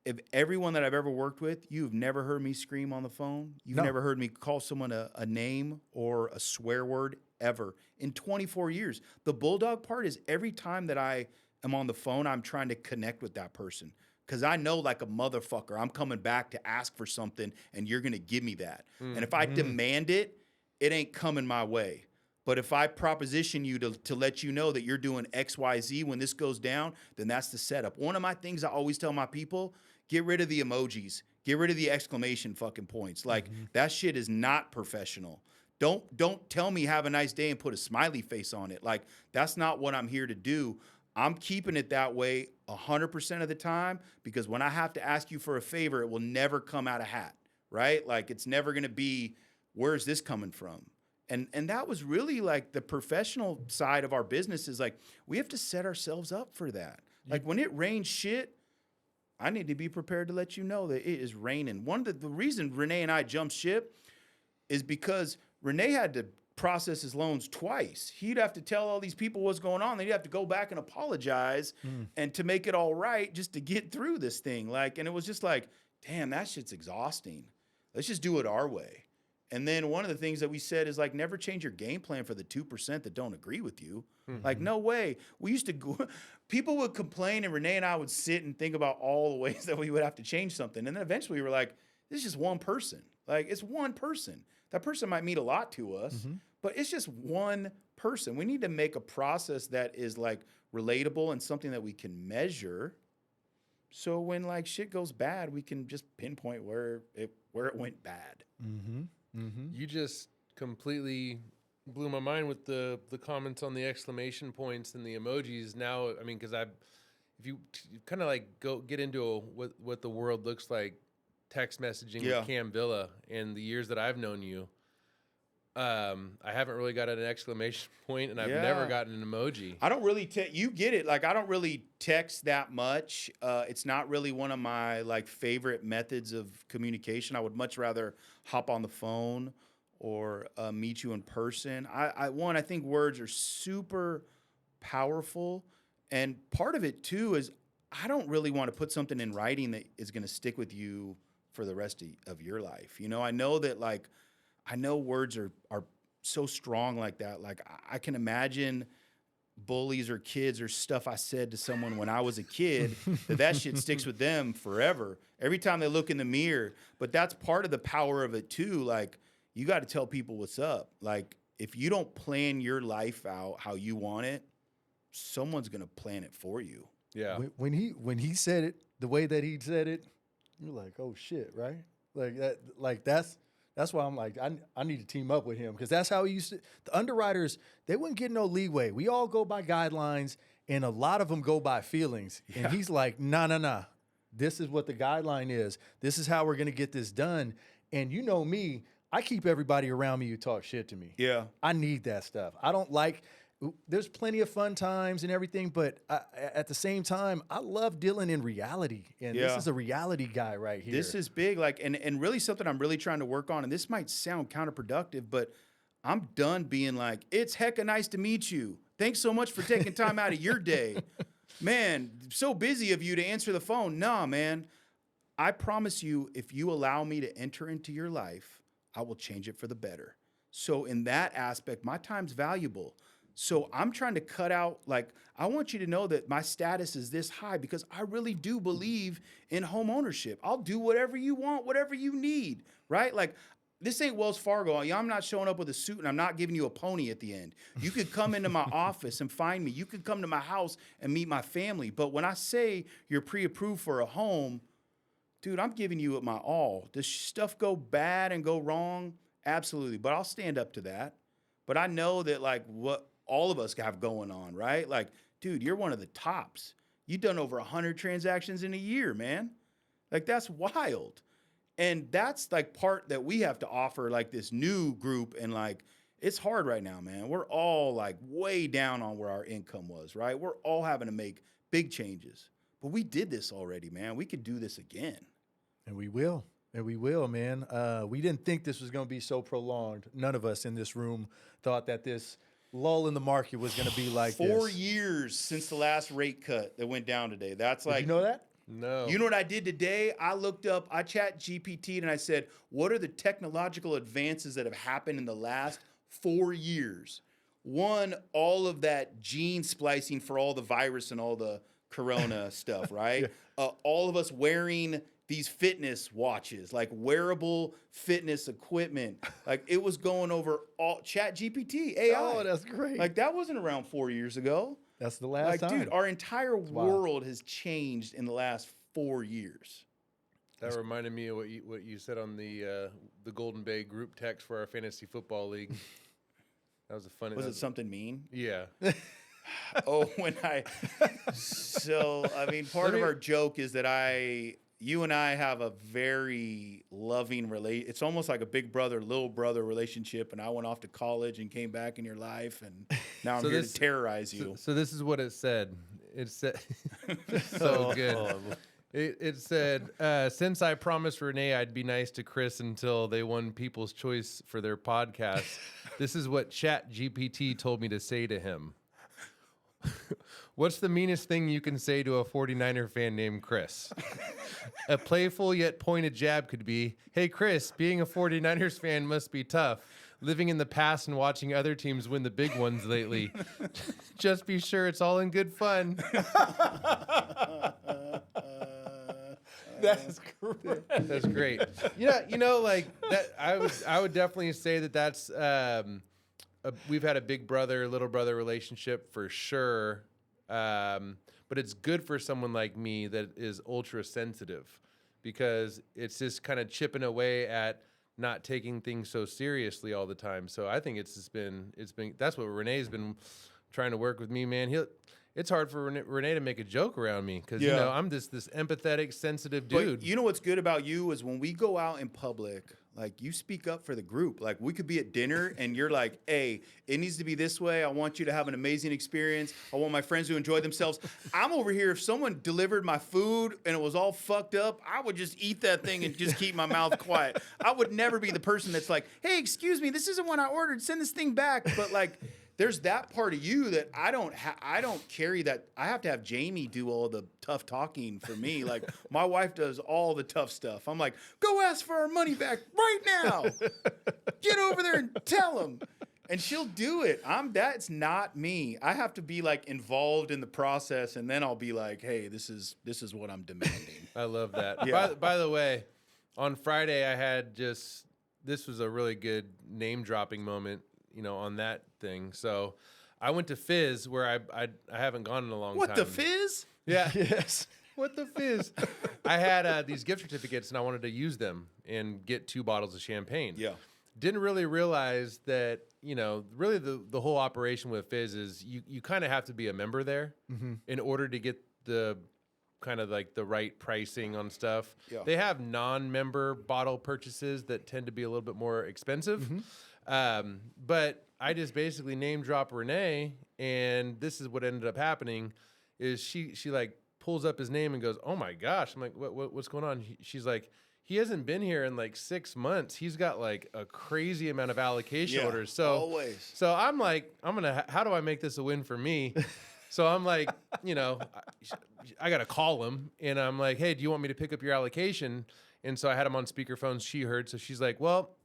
if everyone that I've ever worked with, you've never heard me scream on the phone. You've No. never heard me call someone a name or a swear word ever in 24 years. The bulldog part is every time that I am on the phone, I'm trying to connect with that person. Because I know, like a motherfucker, I'm coming back to ask for something and you're going to give me that. And if I demand it, it ain't coming my way. But if I proposition you to let you know that you're doing X, Y, Z when this goes down, then that's the setup. One of my things I always tell my people, get rid of the emojis. Get rid of the exclamation fucking points. Like, that shit is not professional. Don't tell me have a nice day and put a smiley face on it. Like, that's not what I'm here to do. I'm keeping it that way 100% of the time because when I have to ask you for a favor, it will never come out of hat, right? Like, it's never going to be, where's this coming from? And that was really like the professional side of our business is like, we have to set ourselves up for that. Like, when it rains shit, I need to be prepared to let you know that it is raining. One of the reason Rene and I jumped ship is because Rene had to process his loans twice. He'd have to tell all these people what's going on. Then he'd have to go back and apologize and to make it all right just to get through this thing. Like, and it was just like, damn, that shit's exhausting. Let's just do it our way. And then one of the things that we said is like, never change your game plan for the 2% that don't agree with you. Like, no way. We used to go, people would complain and Rene and I would sit and think about all the ways that we would have to change something. And then eventually we were like, this is just one person. Like, it's one person. That person might mean a lot to us, but it's just one person. We need to make a process that is like relatable and something that we can measure. So when like shit goes bad, we can just pinpoint where it went bad. You just completely blew my mind with the comments on the exclamation points and the emojis. Now, I mean, because if you kind of like get into what the world looks like, text messaging with Cam Villa and the years that I've known you, I haven't really got an exclamation point, and I've never gotten an emoji. I don't really you get it. Like, I don't really text that much. It's not really one of my like favorite methods of communication. I would much rather hop on the phone or meet you in person. I think words are super powerful, and part of it too is I don't really want to put something in writing that is going to stick with you for the rest of your life. You know, I know that like, I know words are so strong like that. Like, I can imagine bullies or kids or stuff I said to someone when I was a kid that shit sticks with them forever. Every time they look in the mirror. But that's part of the power of it too. Like, you got to tell people what's up. Like, if you don't plan your life out how you want it, someone's going to plan it for you. Yeah. When he said it the way that he said it, you're like, oh shit, right? Like that. Like that's why I'm like, I need to team up with him because that's how he used to. The underwriters, they wouldn't get no leeway. We all go by guidelines, and a lot of them go by feelings. And he's like, nah. This is what the guideline is. This is how we're gonna get this done. And you know me, I keep everybody around me who talk shit to me. Yeah, I need that stuff. I don't like. There's plenty of fun times and everything, but at the same time, I love dealing in reality. And this is a reality guy right here. This is big, like, and really something I'm really trying to work on. And this might sound counterproductive, but I'm done being like, it's hecka nice to meet you. Thanks so much for taking time out of your day. Man, so busy of you to answer the phone. Nah, man. I promise you, if you allow me to enter into your life, I will change it for the better. So in that aspect, my time's valuable. So I'm trying to cut out, like, I want you to know that my status is this high because I really do believe in home ownership. I'll do whatever you want, whatever you need, right? Like, this ain't Wells Fargo. I'm not showing up with a suit and I'm not giving you a pony at the end. You could come into my office and find me. You could come to my house and meet my family. But when I say you're pre-approved for a home, dude, I'm giving you it my all. Does stuff go bad and go wrong? Absolutely. But I'll stand up to that. But I know that, like, what all of us have going on, right? Like, dude, you're one of the tops. You've done over 100 transactions in a year, man. Like, that's wild. And that's like part that we have to offer, like this new group. And like, it's hard right now, man. We're all like way down on where our income was, right? We're all having to make big changes. But we did this already, man. We could do this again. And we will. And we will, man. We didn't think this was going to be so prolonged. None of us in this room thought that this lull in the market was going to be like 4 this. years since the last rate cut that went down today. That's Did like, you know that? No. you know what I did today? I looked up, I chat GPT'd and I said, what are the technological advances that have happened in the last 4 years? One, all of that gene splicing for all the virus and all the corona stuff, right? All of us wearing these fitness watches, like wearable fitness equipment. Like it was going over all chat GPT, AI. Oh, that's great. Like that wasn't around 4 years ago. That's the last Like, time. dude, our entire wild. world has changed in the last 4 years. That reminded me of what you said on the Golden Bay group text for our fantasy football league. That was a funny. Was it something mean? Yeah. Oh, so I mean, part of our joke is that you and I have a very loving It's almost like a big brother, little brother relationship. And I went off to college and came back in your life, and now I'm here to terrorize you. So this is what it said. It said, so good. It said, since I promised Rene I'd be nice to Chris until they won People's Choice for their podcast, this is what Chat GPT told me to say to him. What's the meanest thing you can say to a 49er fan named Chris? A playful yet pointed jab could be, hey, Chris, being a 49ers fan must be tough. Living in the past and watching other teams win the big ones lately. Just be sure it's all in good fun. That's great. That's great. Yeah, you know, like that. I would definitely say that's. We've had a big brother, little brother relationship for sure, but it's good for someone like me that is ultra sensitive, because it's just kind of chipping away at not taking things so seriously all the time. So I think it's been that's what Rene's been trying to work with me, man. It's hard for Rene to make a joke around me because, you know, I'm this empathetic, sensitive dude. But you know what's good about you is when we go out in public, like you speak up for the group. Like we could be at dinner and you're like, hey, it needs to be this way. I want you to have an amazing experience. I want my friends to enjoy themselves. I'm over here. If someone delivered my food and it was all fucked up, I would just eat that thing and just keep my mouth quiet. I would never be the person that's like, hey, excuse me, this isn't what I ordered. Send this thing back. But like, there's that part of you that I don't carry that. I have to have Jamie do all the tough talking for me. Like my wife does all the tough stuff. I'm like, go ask for our money back right now. Get over there and tell them. And she'll do it. That's not me. I have to be like involved in the process, and then I'll be like, hey, this is what I'm demanding. I love that. Yeah. By the way, on Friday I had this was a really good name dropping moment, you know, on that thing. So I went to Fizz, where I haven't gone in a long time. What, the Fizz? Yeah. Yes. What the Fizz? I had these gift certificates and I wanted to use them and get 2 bottles of champagne. Yeah. Didn't really realize that, you know, really the whole operation with Fizz is you kind of have to be a member there in order to get the kind of like the right pricing on stuff. Yeah. They have non-member bottle purchases that tend to be a little bit more expensive. But I just basically name drop Rene, and this is what ended up happening is she like pulls up his name and goes, oh my gosh. I'm like, what's going on? She's like, he hasn't been here in like 6 months. He's got like a crazy amount of allocation orders. So always. So I'm like, how do I make this a win for me? So I'm like, you know, I got to call him, and I'm like, hey, do you want me to pick up your allocation? And so I had him on speakerphone. She heard. So she's like, well,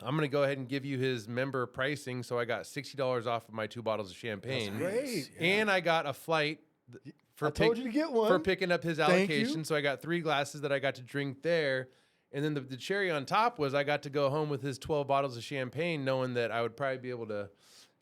I'm going to go ahead and give you his member pricing. So I got $60 off of my 2 bottles of champagne. That's great. And I got a flight I told you to get one. for picking up his Thank allocation. you. So I got 3 glasses that I got to drink there. And then the cherry on top was I got to go home with his 12 bottles of champagne, knowing that I would probably be able to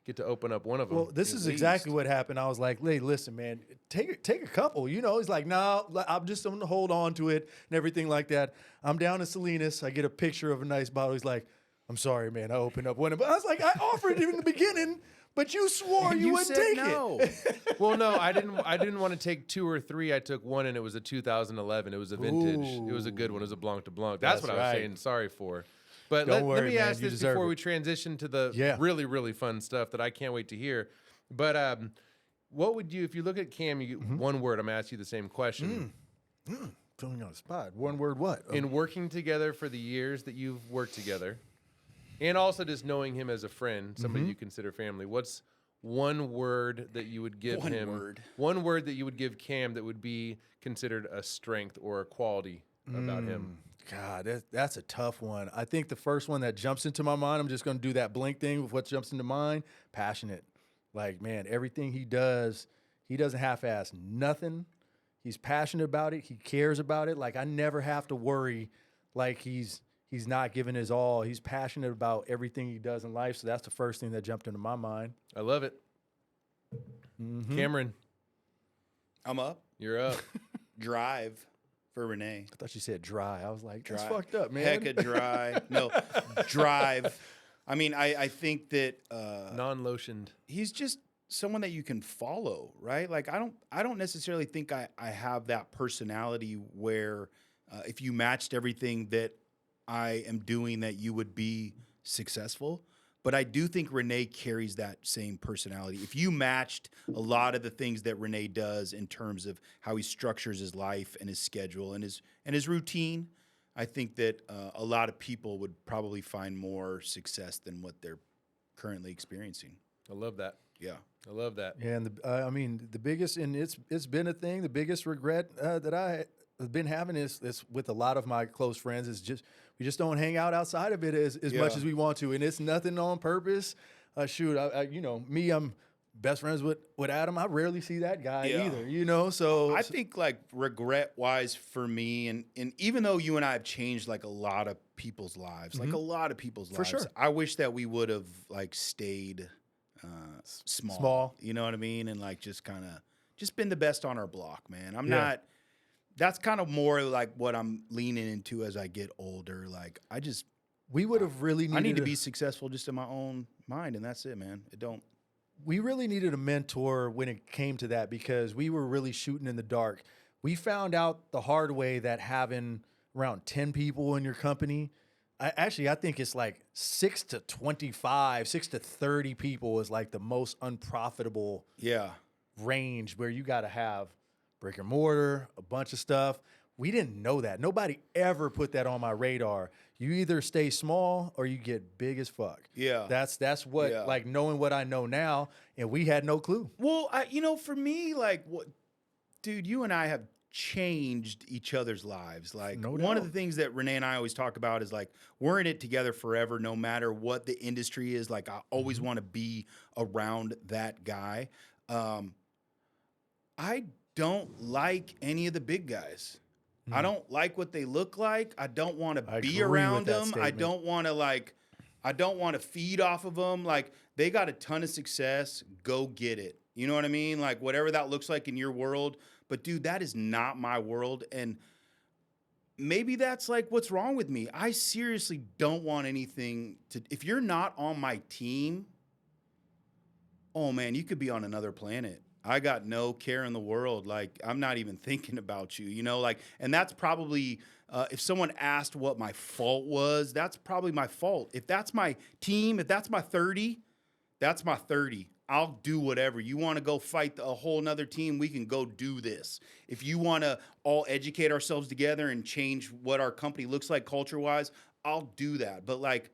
get to open up one of them. Well, this is exactly what happened. I was like, hey, listen, man, take a couple. You know, he's like, no, I'm just going to hold on to it and everything like that. I'm down in Salinas. I get a picture of a nice bottle. He's like, I'm sorry, man. I opened up one of them. I was like, I offered it in the beginning, but you swore you wouldn't take it. Well, no, I didn't want to take 2 or 3. I took one, and it was a 2011. It was a vintage. It was a good one. It was a Blanc de Blanc. That's what I was saying. Sorry for. But let me ask this before we transition to the really, really fun stuff that I can't wait to hear. But what would you, if you look at Cam, one word, I'm going to ask you the same question. Filling on the spot. One word what? In working together for the years that you've worked together, and also just knowing him as a friend, somebody you consider family, what's one word that you would give One him? word. One word that you would give Cam that would be considered a strength or a quality about him. God, that's a tough one. I think the first one that jumps into my mind, I'm just going to do that blink thing with what jumps into mind. Passionate. Like, man, everything he doesn't half-ass nothing. He's passionate about it. He cares about it. Like, I never have to worry like he's not giving his all. He's passionate about everything he does in life. So that's the first thing that jumped into my mind. I love it. Cameron, I'm up. you're up. Drive for Rene. I thought you said dry. I was like, that's Drive. fucked up, man. Hecka dry. No, drive. I mean, I think that Non-lotioned. he's just someone that you can follow, right? Like I don't necessarily think I have that personality where if you matched everything that I am doing that you would be successful. But I do think Rene carries that same personality. If you matched a lot of the things that Rene does in terms of how he structures his life and his schedule and his routine, I think that a lot of people would probably find more success than what they're currently experiencing. I love that. Yeah. I love that. Yeah, and I mean, the biggest, and it's been a thing. The biggest regret that I have been having is with a lot of my close friends is just we just don't hang out outside of it as much as we want to, and it's nothing on purpose. Shoot, I'm best friends with Adam. I rarely see that guy either. So I think like regret wise for me, and even though you and I have changed like a lot of people's lives, like a lot of people's lives, sure. I wish that we would have like stayed small. You know what I mean? And like just been the best on our block, man. I'm not. That's kind of more like what I'm leaning into as I get older. Like we would have really needed I need to be successful just in my own mind, and that's it, man. We really needed a mentor when it came to that because we were really shooting in the dark. We found out the hard way that having around 10 people in your company, I think it's like 6 to 25, 6 to 30 people is like the most unprofitable range where you got to have brick and mortar, a bunch of stuff. We didn't know that. Nobody ever put that on my radar. You either stay small or you get big as fuck. Yeah. That's what, like knowing what I know now, and we had no clue. Well, for me, like, dude, you and I have changed each other's lives. Like, one of the things that Rene and I always talk about is like, we're in it together forever, no matter what the industry is. Like, I always want to be around that guy. I don't like any of the big guys. I don't like what they look like. I don't want to be around them. I don't want to feed off of them. Like, they got a ton of success. Go get it. You know what I mean? Like, whatever that looks like in your world. But dude, that is not my world. And maybe that's like what's wrong with me. I seriously don't want anything if you're not on my team, oh man, you could be on another planet. I got no care in the world. Like, I'm not even thinking about you, like, and that's probably, if someone asked what my fault was, that's probably my fault. If that's my team, if that's my 30, that's my 30. I'll do whatever. You want to go fight a whole nother team, we can go do this. If you want to all educate ourselves together and change what our company looks like culture-wise, I'll do that. But like,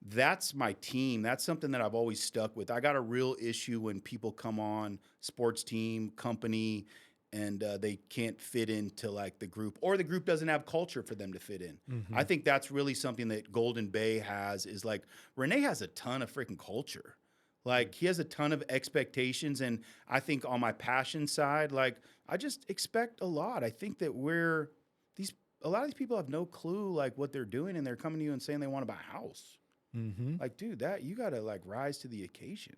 that's my team. That's something that I've always stuck with. I got a real issue when people come on sports team, company, and they can't fit into like the group, or the group doesn't have culture for them to fit in. I think that's really something that Golden Bay has, is like Rene has a ton of freaking culture. Like, he has a ton of expectations, and I think on my passion side, like, I just expect a lot. I think that a lot of these people have no clue like what they're doing, and they're coming to you and saying they want to buy a house. Like, dude, that you got to like rise to the occasion.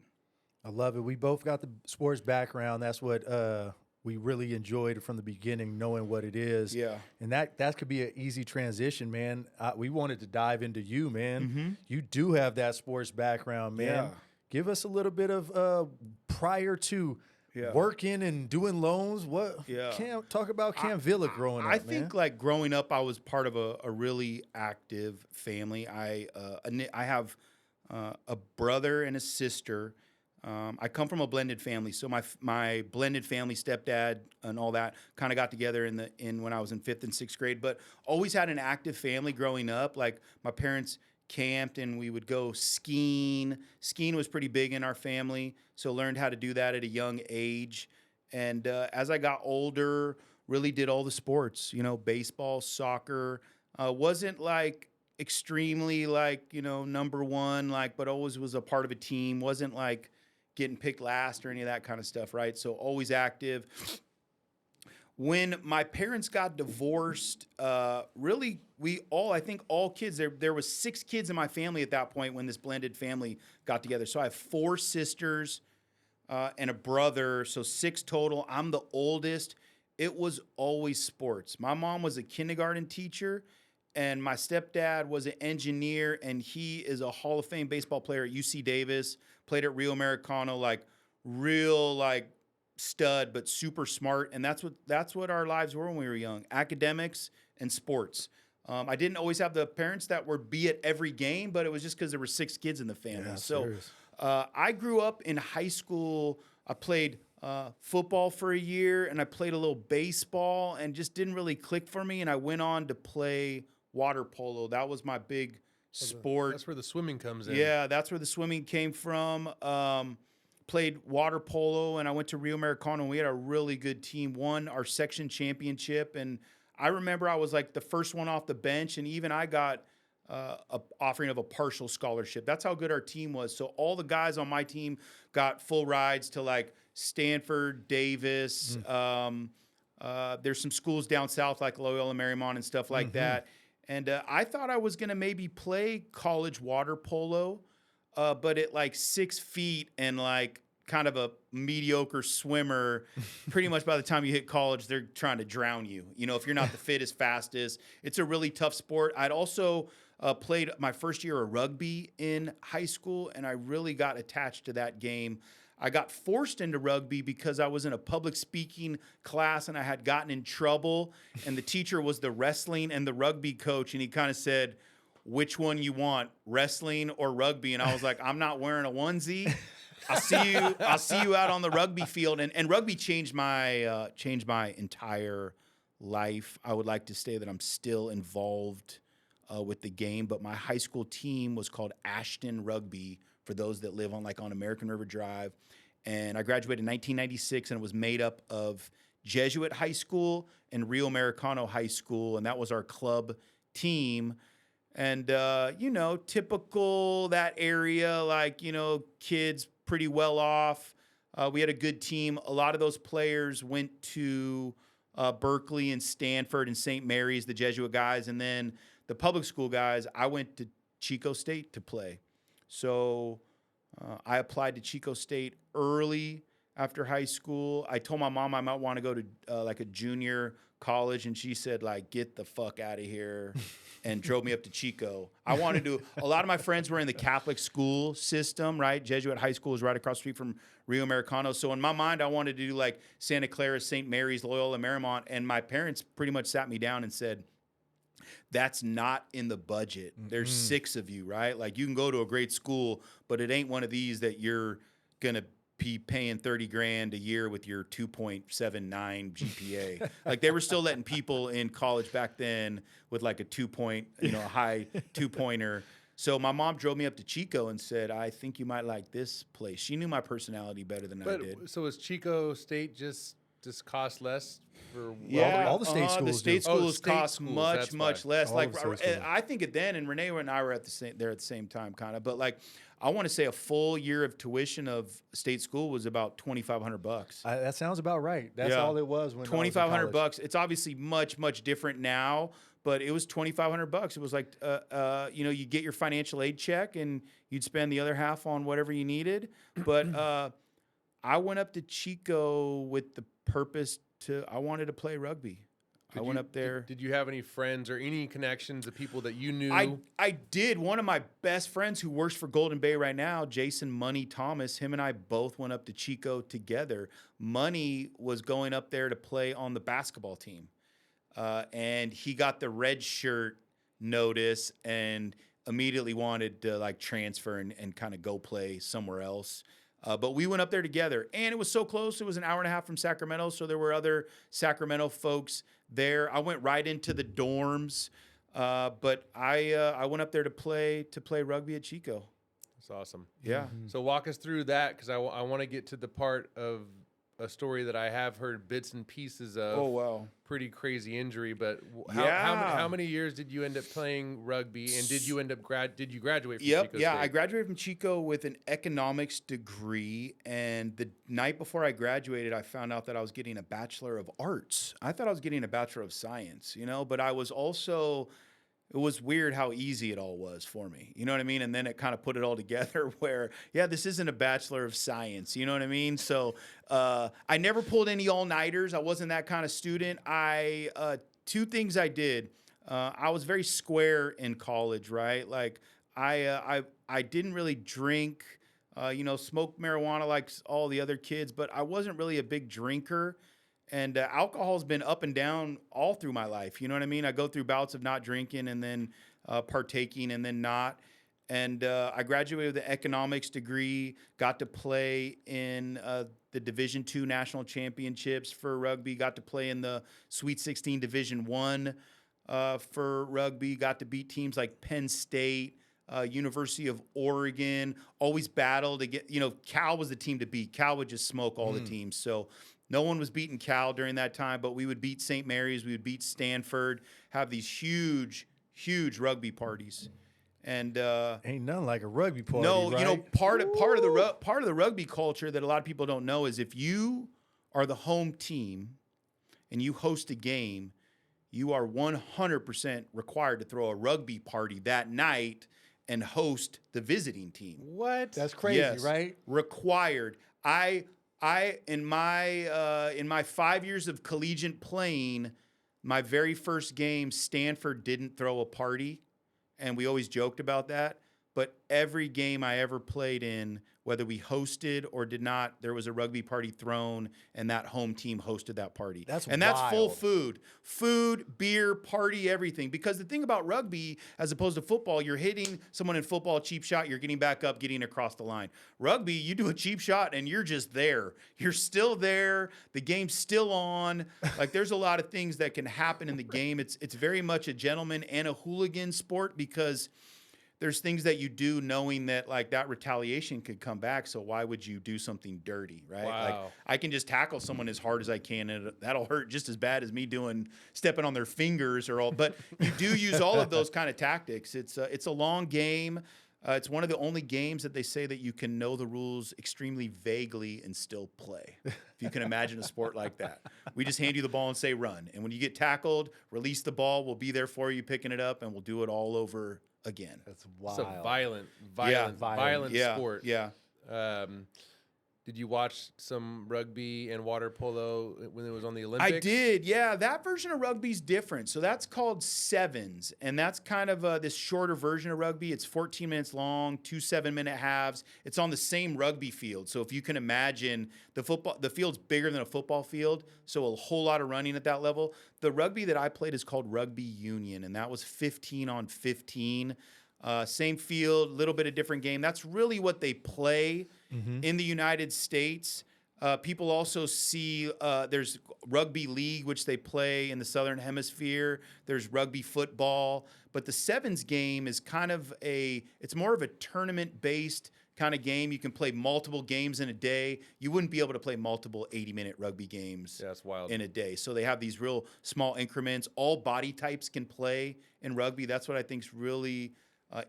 I love it. We both got the sports background. That's what we really enjoyed from the beginning, knowing what it is. Yeah. And that could be an easy transition, man. We wanted to dive into you, man. You do have that sports background, man. Yeah. Give us a little bit of prior to working and doing loans. Talk about Cam Villa growing up, I think like growing up, I was part of a really active family. I have a brother and a sister. I come from a blended family, so my blended family, stepdad and all that, kind of got together when I was in 5th and 6th grade. But always had an active family growing up. Like, my parents camped and we would go skiing. Skiing was pretty big in our family, so learned how to do that at a young age. And as I got older, really did all the sports, baseball, soccer. Wasn't like extremely like, number one, like, but always was a part of a team. Wasn't like getting picked last or any of that kind of stuff, right? So always active. When my parents got divorced, really, I think all kids, there was 6 kids in my family at that point when this blended family got together. So I have 4 sisters and a brother, so 6 total. I'm the oldest. It was always sports. My mom was a kindergarten teacher, and my stepdad was an engineer, and he is a Hall of Fame baseball player at UC Davis, played at Rio Americano, like real like stud, but super smart. And that's what our lives were when we were young: academics and sports. I didn't always have the parents that were be at every game, but it was just because there were 6 kids in the family. Yeah, so serious. I grew up in high school. I played football for a year, and I played a little baseball, and just didn't really click for me. And I went on to play water polo. That was my big sport. That's where the swimming comes in. Yeah, that's where the swimming came from. Played water polo, and I went to Rio Americano, and we had a really good team. Won our section championship, and I remember I was like the first one off the bench, and even I got a offering of a partial scholarship. That's how good our team was. So all the guys on my team got full rides to like Stanford, Davis. There's some schools down south like Loyola Marymount and stuff like that. And I thought I was going to maybe play college water polo, but at like 6 feet and like kind of a mediocre swimmer, pretty much by the time you hit college, they're trying to drown you. If you're not the fittest, fastest, it's a really tough sport. I'd also played my first year of rugby in high school, and I really got attached to that game. I got forced into rugby because I was in a public speaking class and I had gotten in trouble, and the teacher was the wrestling and the rugby coach, and he kind of said, "Which one you want, wrestling or rugby?" And I was like, "I'm not wearing a onesie. I'll see you out on the rugby field." And rugby changed my entire life. I would like to say that I'm still involved with the game, but my high school team was called Ashton Rugby, for those that live on American River Drive. And I graduated in 1996, and it was made up of Jesuit High School and Rio Americano High School, and that was our club team. And, typical that area, kids pretty well off. We had a good team. A lot of those players went to Berkeley and Stanford and St. Mary's, the Jesuit guys. And then the public school guys, I went to Chico State to play. So I applied to Chico State early after high school. I told my mom I might want to go to a junior college, and she said, get the fuck out of here, and drove me up to Chico. I wanted to. A lot of my friends were in the Catholic school system, right? Jesuit High School is right across the street from Rio Americano. So in my mind, I wanted to do Santa Clara, St. Mary's, Loyola Marymount, and my parents pretty much sat me down and said, "That's not in the budget. There's 6 of you, right? You can go to a great school, but it ain't one of these that you're going to be paying $30,000 a year with your 2.79 GPA." They were still letting people in college back then with a 2-point, a high 2-pointer. So my mom drove me up to Chico and said, "I think you might like this place." She knew my personality better than I did. So is Chico State just cost less for all the state schools the state do. schools State cost schools, much that's why. less. All of the state schools. I think it then, and Rene and I were at the same time, kind of. But I want to say a full year of tuition of state school was about $2,500. That sounds about right. That's all it was when $2,500. It's obviously much different now, but it was $2,500. It was you get your financial aid check and you'd spend the other half on whatever you needed. But I went up to Chico with the purpose I wanted to play rugby. I went up there. Did you have any friends or any connections to people that you knew? I did. One of my best friends who works for Golden Bay right now, Jason Money Thomas, him and I both went up to Chico together. Money was going up there to play on the basketball team. And he got the red shirt notice and immediately wanted to transfer and kind of go play somewhere else. But we went up there together, and it was so close. It was an hour and a half from Sacramento, so there were other Sacramento folks there. I went right into the dorms. But I went up there to play rugby at Chico. That's awesome. Yeah. So walk us through that, because I want to get to the part of a story that I have heard bits and pieces of. Oh wow. Pretty crazy injury, but Yeah. how many years did you end up playing rugby, and did you end up did you graduate from Yep. Chico Yeah, State? I graduated from Chico with an economics degree, and the night before I graduated, I found out that I was getting a Bachelor of Arts. I thought I was getting a Bachelor of Science, but I was also. It was weird how easy it all was for me. You know what I mean? And then it kind of put it all together where, yeah, this isn't a Bachelor of Science. You know what I mean? So I never pulled any all-nighters. I wasn't that kind of student. Two things I did. I was very square in college, right? Like I didn't really drink, smoke marijuana like all the other kids, but I wasn't really a big drinker. And alcohol's been up and down all through my life. You know what I mean? I go through bouts of not drinking and then partaking and then not. And I graduated with an economics degree, got to play in the Division II national championships for rugby, got to play in the Sweet 16 Division I for rugby, got to beat teams like Penn State, University of Oregon, always battled to get, Cal was the team to beat. Cal would just smoke all the teams. So no one was beating Cal during that time, but we would beat St. Mary's, we would beat Stanford, have these huge, huge rugby parties. And Ain't nothing like a rugby party. no, right? part of the rugby culture that a lot of people don't know is if you are the home team and you host a game, you are 100% required to throw a rugby party that night and host the visiting team. What? That's crazy, Yes, right? required. I in my 5 years of collegiate playing, my very first game, Stanford didn't throw a party, and we always joked about that. But every game I ever played in, whether we hosted or did not, there was a rugby party thrown, and that home team hosted that party. That's full wild. food, beer, party, everything. Because the thing about rugby, as opposed to football, you're hitting someone in football, cheap shot, you're getting back up, getting across the line. Rugby, you do a cheap shot and you're just there. You're still there. The game's still on. Like there's a lot of things that can happen in the game. It's very much a gentleman and a hooligan sport because there's things that you do knowing that like that retaliation could come back. So why would you do something dirty, right? Wow. Like I can just tackle someone as hard as I can and that'll hurt just as bad as me stepping on their fingers or all. But you do use all of those kind of tactics. It's a long game. It's one of the only games that they say that you can know the rules extremely vaguely and still play. If you can imagine a sport like that. We just hand you the ball and say run. And when you get tackled, release the ball. We'll be there for you picking it up and we'll do it all over again. That's wild. It's a violent Yeah, sport. yeah. Did you watch some rugby and water polo when it was on the Olympics? I did, yeah. That version of rugby's different. So that's called sevens, and that's kind of this shorter version of rugby. It's 14 minutes long, 2 7-minute halves. It's on the same rugby field. So if you can imagine, the field's bigger than a football field, so a whole lot of running at that level. The rugby that I played is called rugby union, and that was 15 on 15. Same field, little bit of different game. That's really what they play in the United States. People also see there's rugby league, which they play in the Southern Hemisphere. There's rugby football. But the sevens game is it's more of a tournament-based kind of game. You can play multiple games in a day. You wouldn't be able to play multiple 80-minute rugby games Yeah, that's wild. in a day. So they have these real small increments. All body types can play in rugby. That's what I think is really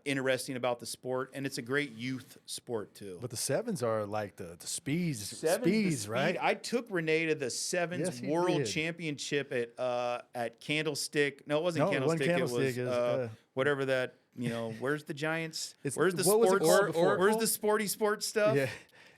interesting about the sport, and it's a great youth sport too. But the sevens are like the speeds, Sevens, speeds, right? I took Renee to the sevens Yes, he world did. championship at Candlestick. No, it wasn't No, it wasn't Candlestick. Candlestick. It It was was, where's that? Where's the Giants? It's- Where's the what was it sports? called before? Where's the sports stuff? Yeah.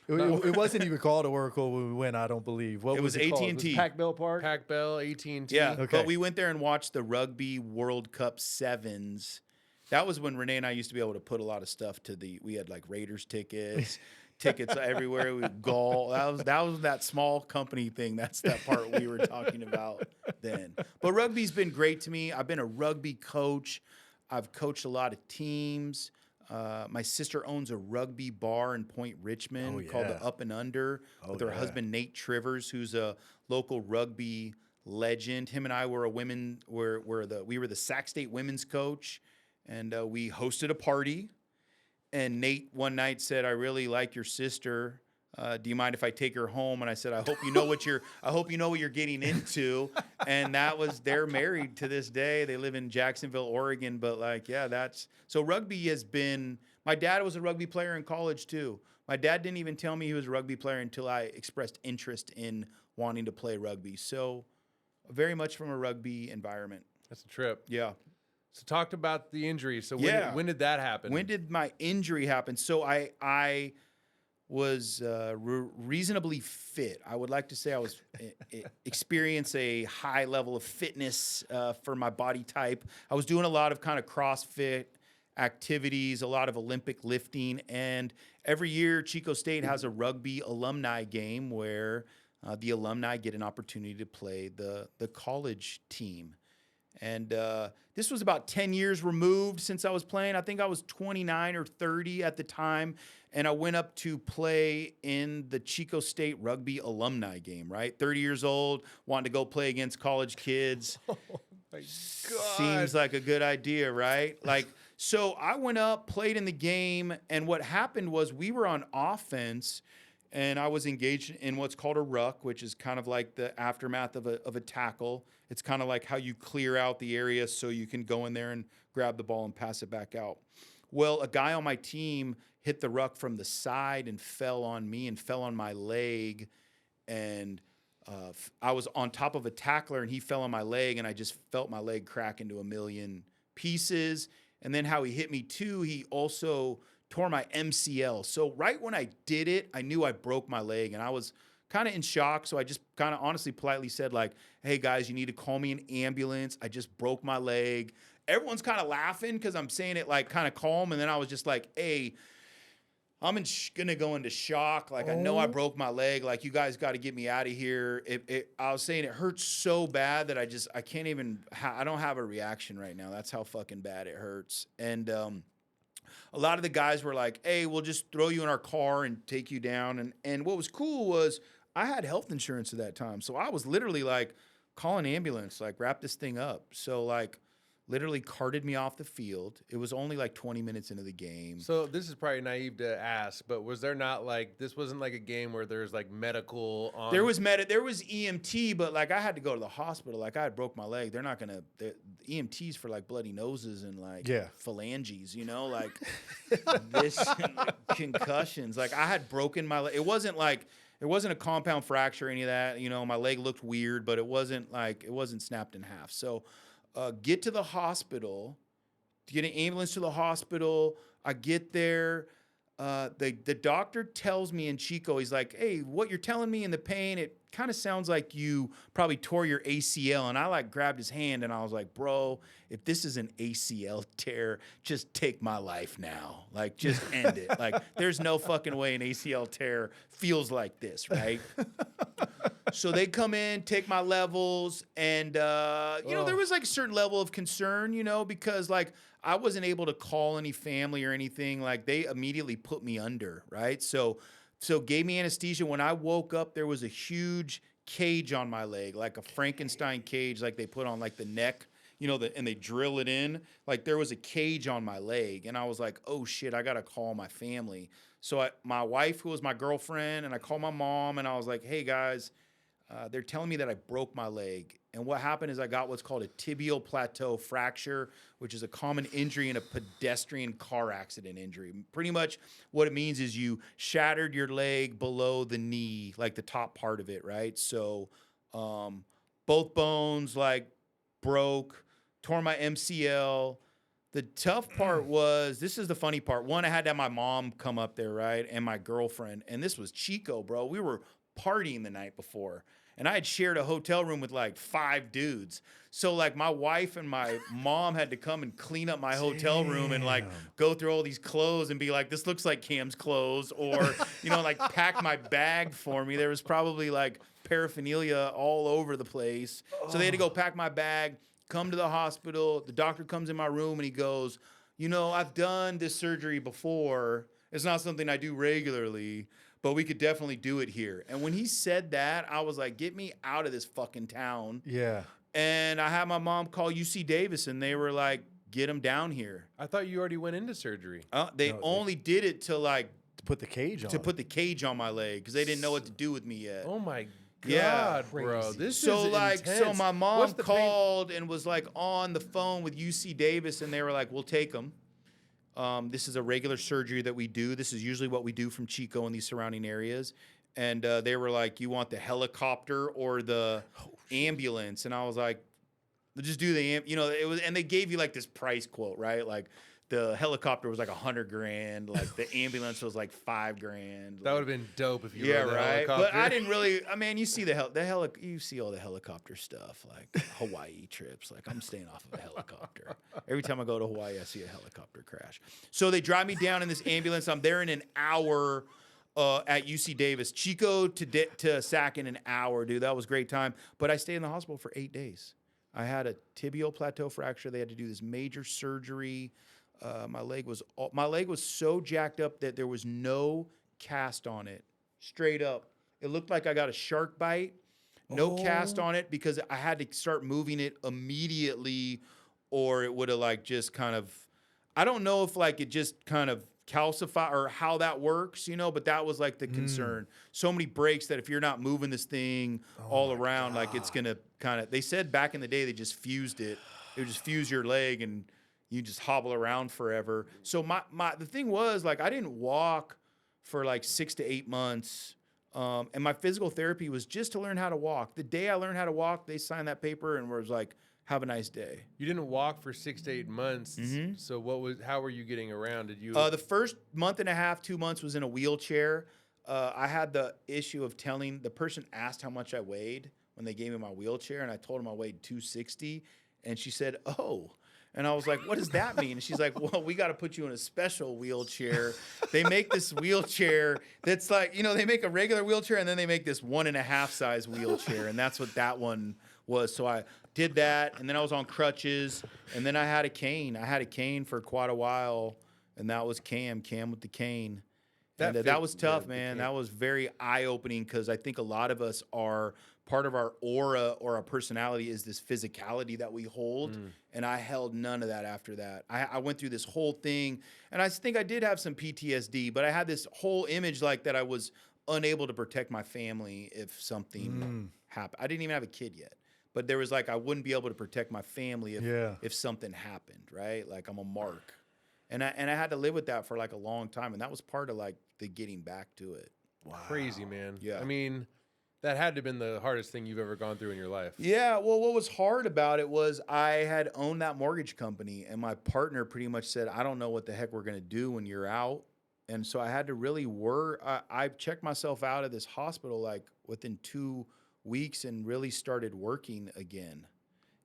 It wasn't even called Oracle when we went, I don't believe. What It was it called? AT&T. Pac Bell Park? Pac Bell, AT&T. Yeah, Okay. but we went there and watched the Rugby World Cup sevens. That was when Renee and I used to be able to put a lot of stuff we had like Raiders tickets everywhere. We would golf. That was that small company thing. That's that part we were talking about then. But rugby's been great to me. I've been a rugby coach. I've coached a lot of teams. My sister owns a rugby bar in Point Richmond called the yeah. Up and Under with her husband Nate Trivers, who's a local rugby legend. Him and I were we were the Sac State women's coach, and we hosted a party. And Nate one night said, "I really like your sister. Do you mind if I take her home?" And I said, "I hope you know what you're getting into." And they're married to this day. They live in Jacksonville, Oregon. But like, yeah, so rugby has been. My dad was a rugby player in college too. My dad didn't even tell me he was a rugby player until I expressed interest in wanting to play rugby. So very much from a rugby environment. That's a trip. Yeah. So talked about the injury. So when did that happen? When did my injury happen? So I was reasonably fit. I would like to say I was experience a high level of fitness for my body type. I was doing a lot of kind of CrossFit activities, a lot of Olympic lifting, and every year Chico State has a rugby alumni game where the alumni get an opportunity to play the college team. And this was about 10 years removed since I was playing. I think I was 29 or 30 at the time. And I went up to play in the Chico State rugby alumni game, right? 30 years old, wanted to go play against college kids. Oh my God. Seems like a good idea, right? Like, so I went up, played in the game. And what happened was we were on offense. And I was engaged in what's called a ruck, which is kind of like the aftermath of a tackle. It's kind of like how you clear out the area so you can go in there and grab the ball and pass it back out. Well, a guy on my team hit the ruck from the side and fell on me and fell on my leg. And I was on top of a tackler, and he fell on my leg, and I just felt my leg crack into a million pieces. And then how he hit me, too, he also tore my MCL. So right when I did it, I knew I broke my leg, and I was kind of in shock. So I just kind of honestly politely said, like, "Hey guys, you need to call me an ambulance. I just broke my leg." Everyone's kind of laughing because I'm saying it like kind of calm. And then I was just like, "Hey, I'm gonna go into shock. Like, I know I broke my leg. Like, you guys got to get me out of here." I was saying it hurts so bad that I can't even, I don't have a reaction right now. That's how fucking bad it hurts. And, a lot of the guys were like, "Hey, we'll just throw you in our car and take you down." And what was cool was I had health insurance at that time. So I was literally like, "Call an ambulance, like wrap this thing up." So like literally carted me off the field. It was only like 20 minutes into the game. So this is probably naive to ask, but was there not like, this wasn't like a game where there's like medical on? There was EMT, but like I had to go to the hospital. Like I had broke my leg. They're not gonna, EMTs for like bloody noses and like phalanges, you know, like this concussions. Like I had broken my leg. It wasn't a compound fracture or any of that. You know, my leg looked weird, but it wasn't snapped in half. So get to the hospital, to get an ambulance to the hospital. I get there. The doctor tells me in Chico, he's like, "Hey, what you're telling me in the pain, it kind of sounds like you probably tore your ACL." And I like grabbed his hand and I was like, "Bro, if this is an ACL tear, just take my life now. Like, just end it. Like, there's no fucking way an ACL tear feels like this, right?" So they come in, take my levels, and, you know, there was like a certain level of concern, you know, because like I wasn't able to call any family or anything. Like they immediately put me under, right? So gave me anesthesia. When I woke up, there was a huge cage on my leg, like a Frankenstein cage, like they put on like the neck, you know, and they drill it in. Like there was a cage on my leg, and I was like, "Oh shit, I gotta call my family." So my wife, who was my girlfriend, and I called my mom, and I was like, "Hey guys, they're telling me that I broke my leg." And what happened is I got what's called a tibial plateau fracture, which is a common injury in a pedestrian car accident injury. Pretty much what it means is you shattered your leg below the knee, like the top part of it, right? So both bones like broke, tore my MCL. The tough part was, this is the funny part. One, I had to have my mom come up there, right? And my girlfriend. And this was Chico, bro. We were partying the night before. And I had shared a hotel room with like 5 dudes. So like my wife and my mom had to come and clean up my hotel room and like go through all these clothes and be like, "This looks like Cam's clothes," or, you know, like pack my bag for me. There was probably like paraphernalia all over the place. So they had to go pack my bag, come to the hospital. The doctor comes in my room and he goes, "You know, I've done this surgery before. It's not something I do regularly, but we could definitely do it here. And when he said that, I was like, get me out of this fucking town. Yeah. And I had my mom call UC Davis, and they were like, get him down here. I thought you already went into surgery. They only did it to like To put the cage on. to put the cage on my leg because they didn't know what to do with me yet. Oh my God, Yeah. bro. Crazy. This So is like, so intense. my mom What's the pain? called and was like on the phone with UC Davis, and they were like, "We'll take him. This is a regular surgery that we do. This is usually what we do from Chico and these surrounding areas." And they were like, "You want the helicopter or the ambulance?" And I was like, "We'll just do the it was." And they gave you like this price quote, right? Like the helicopter was like $100,000, like the ambulance was like $5,000. That would have been dope if you Yeah, rode the right. helicopter. But I didn't really. I mean, you see you see all the helicopter stuff, like Hawaii trips. Like I'm staying off of a helicopter. Every time I go to Hawaii, I see a helicopter crash. So they drive me down in this ambulance. I'm there in an hour at UC Davis. Chico to Sac in an hour, dude. That was a great time. But I stayed in the hospital for 8 days. I had a tibial plateau fracture. They had to do this major surgery. My leg was so jacked up that there was no cast on it. Straight up. It looked like I got a shark bite. No cast on it because I had to start moving it immediately or it would have like just kind of, I don't know if like it just kind of calcify or how that works, but that was like the concern. So many breaks that if you're not moving this thing all around, like it's going to kind of, they said back in the day, they just fused it. It would just fuse your leg and you just hobble around forever. So the thing was like, I didn't walk for like 6 to 8 months. And my physical therapy was just to learn how to walk. The day I learned how to walk, they signed that paper and was like, have a nice day. You didn't walk for 6 to 8 months. Mm-hmm. So how were you getting around? Did you? The first month and a half, 2 months was in a wheelchair. I had the issue of telling the person asked how much I weighed when they gave me my wheelchair. And I told them I weighed 260. And she said, "Oh." And I was like, "What does that mean?" And she's like, "Well, we got to put you in a special wheelchair. They make this wheelchair that's like, they make a regular wheelchair and then they make this 1.5 size wheelchair. And that's what that one was." So I did that. And then I was on crutches. And then I had a cane. I had a cane for quite a while. And that was Cam with the cane. That was tough, man. That was very eye-opening because I think a lot of us are part of our aura or our personality is this physicality that we hold. And I held none of that after that. I went through this whole thing. And I think I did have some PTSD, but I had this whole image like that I was unable to protect my family if something happened. I didn't even have a kid yet. But there was like I wouldn't be able to protect my family if something happened, right? Like I'm a mark. And I had to live with that for like a long time. And that was part of like the getting back to it. Wow. Crazy, man. Yeah. I mean, that had to have been the hardest thing you've ever gone through in your life. Yeah. Well, what was hard about it was I had owned that mortgage company and my partner pretty much said, "I don't know what the heck we're going to do when you're out." And so I had to really work. I checked myself out of this hospital like within 2 weeks and really started working again.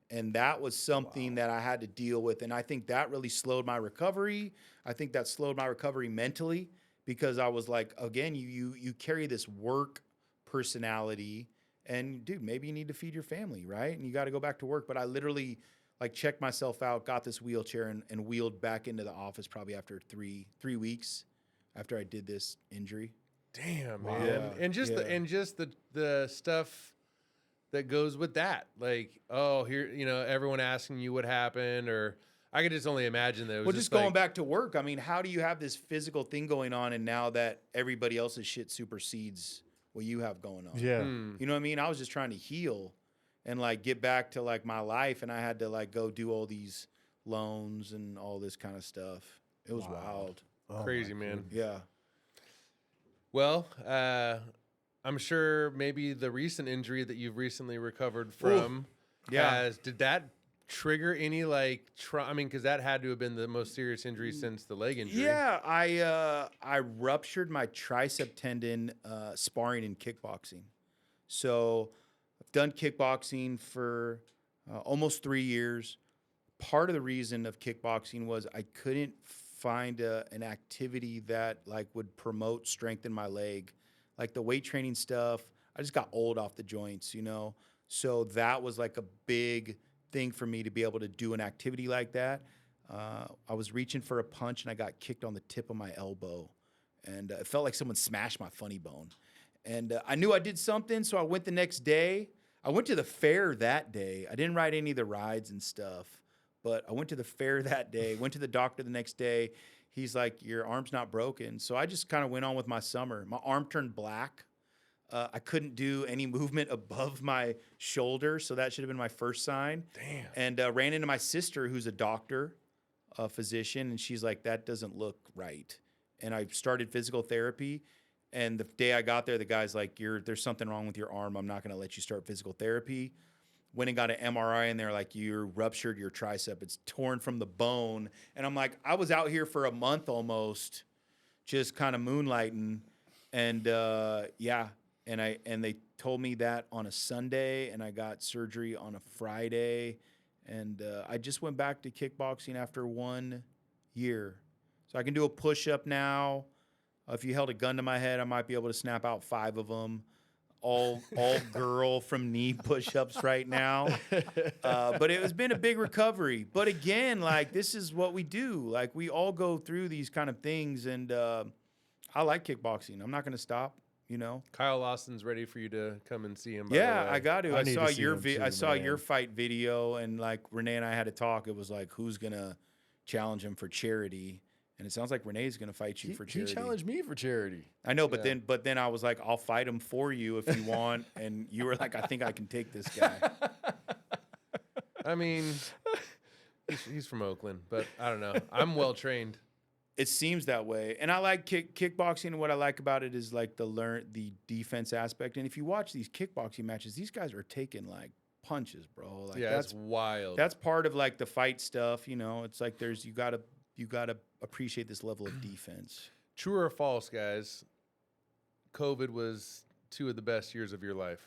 And that was something that I had to deal with. And I think that really slowed my recovery. I think that slowed my recovery mentally because I was like, again, you carry this work personality and dude, maybe you need to feed your family, right? And you got to go back to work. But I literally like checked myself out, got this wheelchair and wheeled back into the office probably after three weeks after I did this injury. Damn, Wow. man. Yeah. And just the stuff that goes with that. Like, oh, here, everyone asking you what happened, or I could just only imagine that it was Well, just going like, back to work. I mean, how do you have this physical thing going on and now that everybody else's shit supersedes what you have going on? Yeah. You know what I mean? I was just trying to heal and like get back to like my life and I had to like go do all these loans and all this kind of stuff. It was wild. Oh, crazy, my man. goodness. Yeah. Well, I'm sure maybe the recent injury that you've recently recovered from, did that trigger any like I mean, because that had to have been the most serious injury since the leg injury. Yeah, I ruptured my tricep tendon sparring in kickboxing. So I've done kickboxing for almost 3 years. Part of the reason of kickboxing was I couldn't find an activity that like would promote strength in my leg. Like the weight training stuff, I just got old off the joints, So that was like a big thing for me to be able to do an activity like that. I was reaching for a punch and I got kicked on the tip of my elbow. and it felt like someone smashed my funny bone. And I knew I did something, so I went the next day. I went to the fair that day. I didn't ride any of the rides and stuff, but I went to the fair that day, went to the doctor the next day. He's like, your arm's not broken. So I just kind of went on with my summer. My arm turned black. I couldn't do any movement above my shoulder, so that should have been my first sign. Damn. And ran into my sister, who's a doctor, a physician, and she's like, that doesn't look right. And I started physical therapy. And the day I got there, the guy's like, there's something wrong with your arm. I'm not going to let you start physical therapy. Went and got an MRI, and they're like, you ruptured your tricep. It's torn from the bone. And I'm like, I was out here for a month almost, just kind of moonlighting. And yeah, and they told me that on a Sunday, and I got surgery on a Friday. And I just went back to kickboxing after 1 year. So I can do a push-up now. If you held a gun to my head, I might be able to snap out 5 of them. All girl from knee push-ups right now. But it has been a big recovery. But again, like, this is what we do. Like, we all go through these kind of things, and I like kickboxing. I'm not going to stop, you know. Kyle Lawson's ready for you to come and see him. By Yeah, the way. I got to. I I need saw to see your him too, I saw man. your fight video, and like Rene and I had a talk. It was like, who's going to challenge him for charity? And it sounds like Rene's going to fight you for charity. He challenged me for charity. I know, but then I was like, I'll fight him for you if you want. And you were like, I think I can take this guy. I mean, he's from Oakland, but I don't know. I'm well trained. It seems that way. And I like kickboxing, and what I like about it is like the defense aspect. And if you watch these kickboxing matches, these guys are taking like punches, bro. Like, Yeah, that's wild. That's part of like the fight stuff, you know. It's like you gotta appreciate this level of defense. True or false, guys? COVID was 2 of the best years of your life.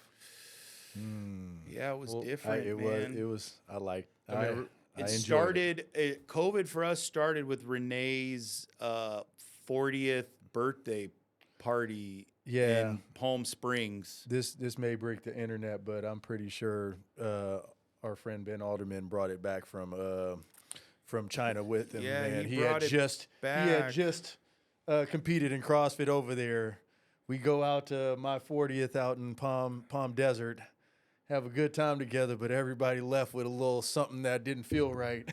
Yeah, it was different. It was. I liked. I mean, I It enjoyed started. COVID for us started with Rene's 40th birthday party Yeah. in Palm Springs. This may break the internet, but I'm pretty sure our friend Ben Alderman brought it back from China with him. Yeah, man. he had brought it just back. he had just competed in CrossFit over there. We go out to my 40th out in Palm Desert, have a good time together, but everybody left with a little something that didn't feel right.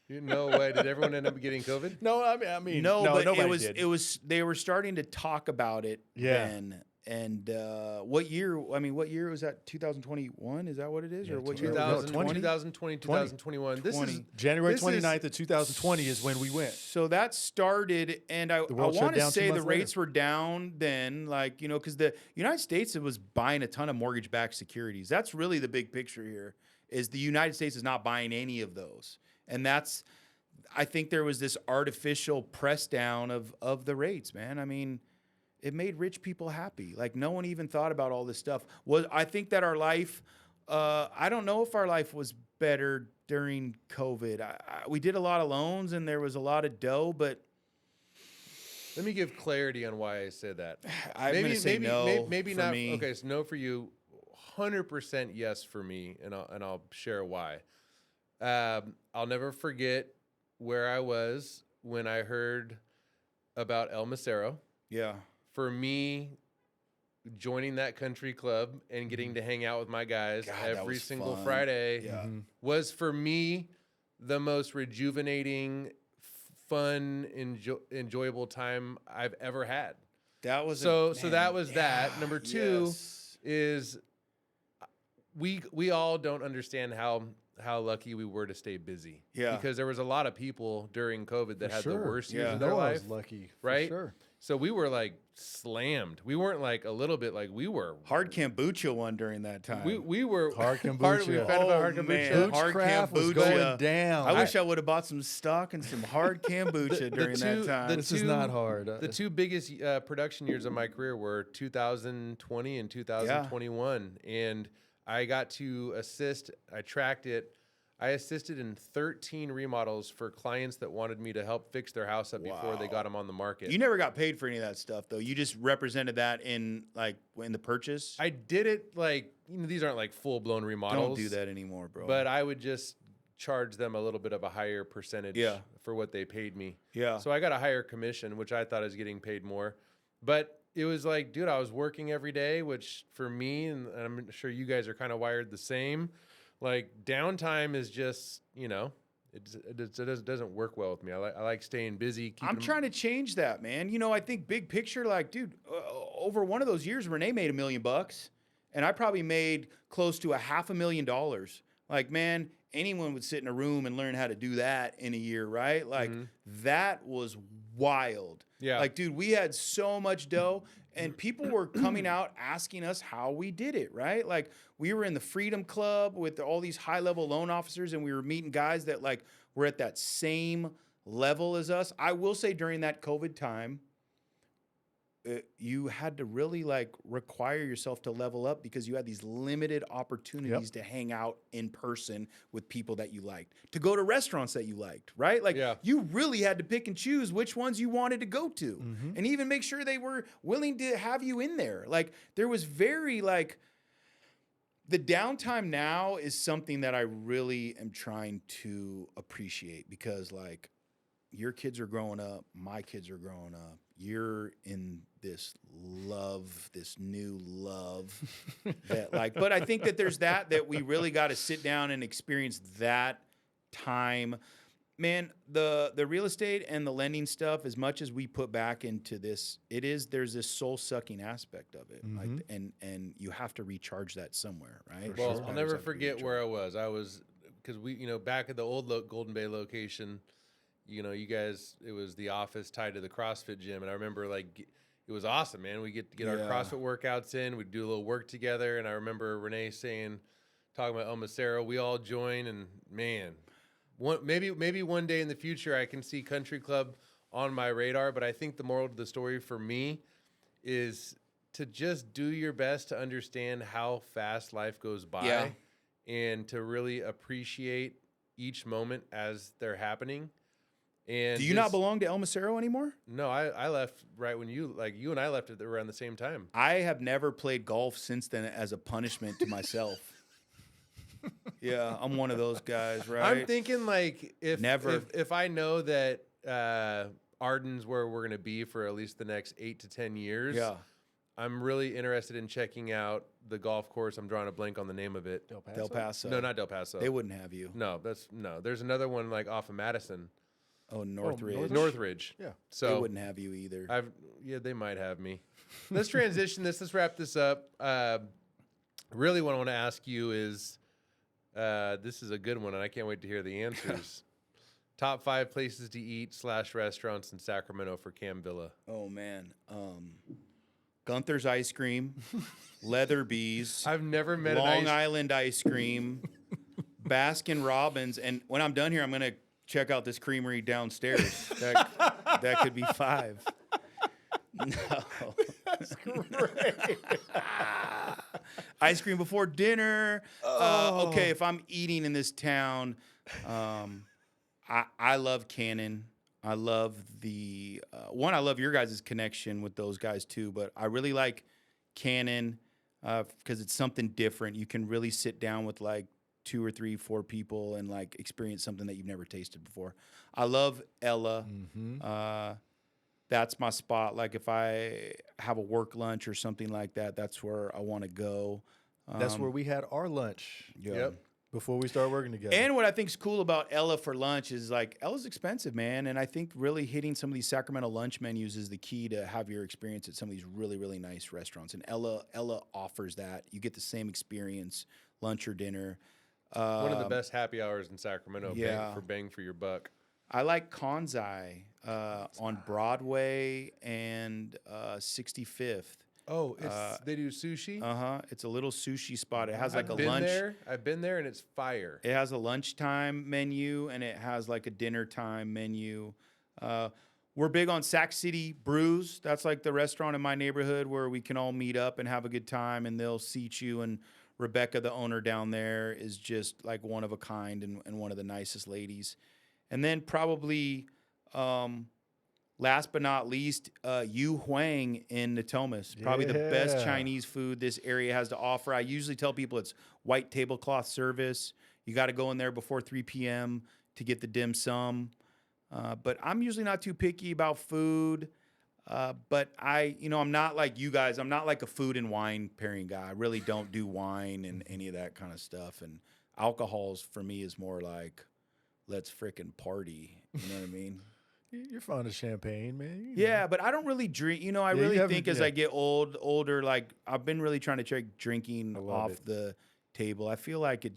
No way. Did everyone end up getting COVID? No, I mean, No, but nobody did. it was. They were starting to talk about it then. And what year? I mean, what year was that? 2021? Is that what it is, or what year? 2020, 2020? 2021. This is January this 29th of 2020 is when we went. So that started, and I world shut want to down 2 say the months rates were down then, like, you know, because the United States was buying a ton of mortgage-backed securities. That's really the big picture here, is the United States is not buying any of those. And that's, I think there was this artificial press down of the rates, man. I mean, it made rich people happy. Like, no one even thought about all this stuff. I think that our life, I don't know if our life was better during COVID. We did a lot of loans, and there was a lot of dough, but Let me give clarity on why I said that. I'm going to say no. Maybe for not. me. Okay, so no for you. 100% yes for me, and I'll share why. I'll never forget where I was when I heard about El Macero. Yeah. For me, joining that country club and getting to hang out with my guys God, that every was single fun. Friday Yeah. was for me the most rejuvenating, fun, enjoyable time I've ever had. That was So that was that. Number 2 yes. is we all don't understand how lucky we were to stay busy. Yeah. Because there was a lot of people during COVID that had the worst years Yeah. of their I life. was lucky, right? For sure. So we were like slammed. We weren't like a little bit, like we were Hard kombucha one during that time. We were Hard We kombucha. found about Oh, hard kombucha. man. Hard Craft was kombucha. going down. I wish I would have bought some stock and some hard kombucha during that time. This is not hard. The 2 biggest production years of my career were 2020 and 2021, and I got to assist. I tracked it. I assisted in 13 remodels for clients that wanted me to help fix their house up before they got them on the market. You never got paid for any of that stuff, though. You just represented that in the purchase. I did it like, these aren't like full blown remodels. Don't do that anymore, bro. But I would just charge them a little bit of a higher percentage Yeah. for what they paid me. Yeah. So I got a higher commission, which I thought I was getting paid more. But it was like, dude, I was working every day, which for me, and I'm sure you guys are kind of wired the same. Like downtime is just, it doesn't work well with me. I like staying busy. I'm trying to change that, man. I think big picture, like, dude, over one of those years, Rene made $1 million, and I probably made close to $500,000. Like, man, anyone would sit in a room and learn how to do that in a year, right? Like, that was wild. Yeah. Like, dude, we had so much dough, and people were coming out asking us how we did it, right? Like, we were in the Freedom Club with all these high-level loan officers, and we were meeting guys that, like, were at that same level as us. I will say during that COVID time, you had to really like require yourself to level up because you had these limited opportunities to hang out in person with people that you liked, to go to restaurants that you liked, right? Like you really had to pick and choose which ones you wanted to go to and even make sure they were willing to have you in there. Like there was very like, the downtime now is something that I really am trying to appreciate because like your kids are growing up, my kids are growing up. You're in this love, this new love that like, but I think that there's that we really got to sit down and experience that time. Man, the real estate and the lending stuff, as much as we put back into this, there's this soul sucking aspect of it. Like, and you have to recharge that somewhere, right? Well, I'll never forget where I was because we, back at the old Golden Bay location, you guys, it was the office tied to the CrossFit gym. And I remember like, it was awesome, man. We get our CrossFit workouts in, we'd do a little work together. And I remember Rene talking about El Macero, we all join and man, maybe one day in the future, I can see Country Club on my radar. But I think the moral of the story for me is to just do your best to understand how fast life goes by and to really appreciate each moment as they're happening. And do you not belong to El Macero anymore? No, I left right when you and I left at around the same time. I have never played golf since then as a punishment to myself. Yeah, I'm one of those guys, right? I'm thinking like if I know that Arden's where we're going to be for at least the next 8 to 10 years. Yeah. I'm really interested in checking out the golf course. I'm drawing a blank on the name of it. Del Paso. No, not Del Paso. They wouldn't have you. No, there's another one like off of Madison. Oh, Northridge. Northridge. Yeah. So they wouldn't have you either. They might have me. Let's transition this. Let's wrap this up. Really what I want to ask you is, this is a good one, and I can't wait to hear the answers. Top 5 places to eat / restaurants in Sacramento for Cam Villa. Oh, man. Gunther's Ice Cream, Leatherby's. I've never met Long Island Ice Cream, Baskin Robbins. And when I'm done here, I'm going to check out this creamery downstairs. That could be 5. No. That's great. Ice cream before dinner. Okay, if I'm eating in this town, I love Cannon. I love I love your guys' connection with those guys too, but I really like Cannon because it's something different. You can really sit down with like 2 or 3, 4 people and like experience something that you've never tasted before. I love Ella. That's my spot. Like if I have a work lunch or something like that, that's where I want to go. That's where we had our lunch. Yep. Before we started working together. And what I think is cool about Ella for lunch is like Ella's expensive, man. And I think really hitting some of these Sacramento lunch menus is the key to have your experience at some of these really, really nice restaurants. And Ella offers that. You get the same experience, lunch or dinner. One of the best happy hours in Sacramento. Bang for your buck. I like Konzai on Broadway and 65th. Oh, they do sushi? It's a little sushi spot. It has like a lunch. I've been there and it's fire. It has a lunchtime menu and it has like a dinner time menu. We're big on Sac City Brews. That's like the restaurant in my neighborhood where we can all meet up and have a good time and they'll seat you. And Rebecca, the owner down there, is just like one of a kind and one of the nicest ladies. And then probably last but not least, Yu Huang in Natomas. Probably the best Chinese food this area has to offer. I usually tell people it's white tablecloth service. You got to go in there before 3 p.m. to get the dim sum. But I'm usually not too picky about food. But I'm not like you guys. I'm not like a food and wine pairing guy. I really don't do wine and any of that kind of stuff. And alcohols for me is more like, let's frickin' party. You know what I mean? You're fond of champagne, man. You know. Yeah, but I don't really drink. I you really haven't- think as yeah. I get older, like I've been really trying to take drinking love off it. the table. I feel like it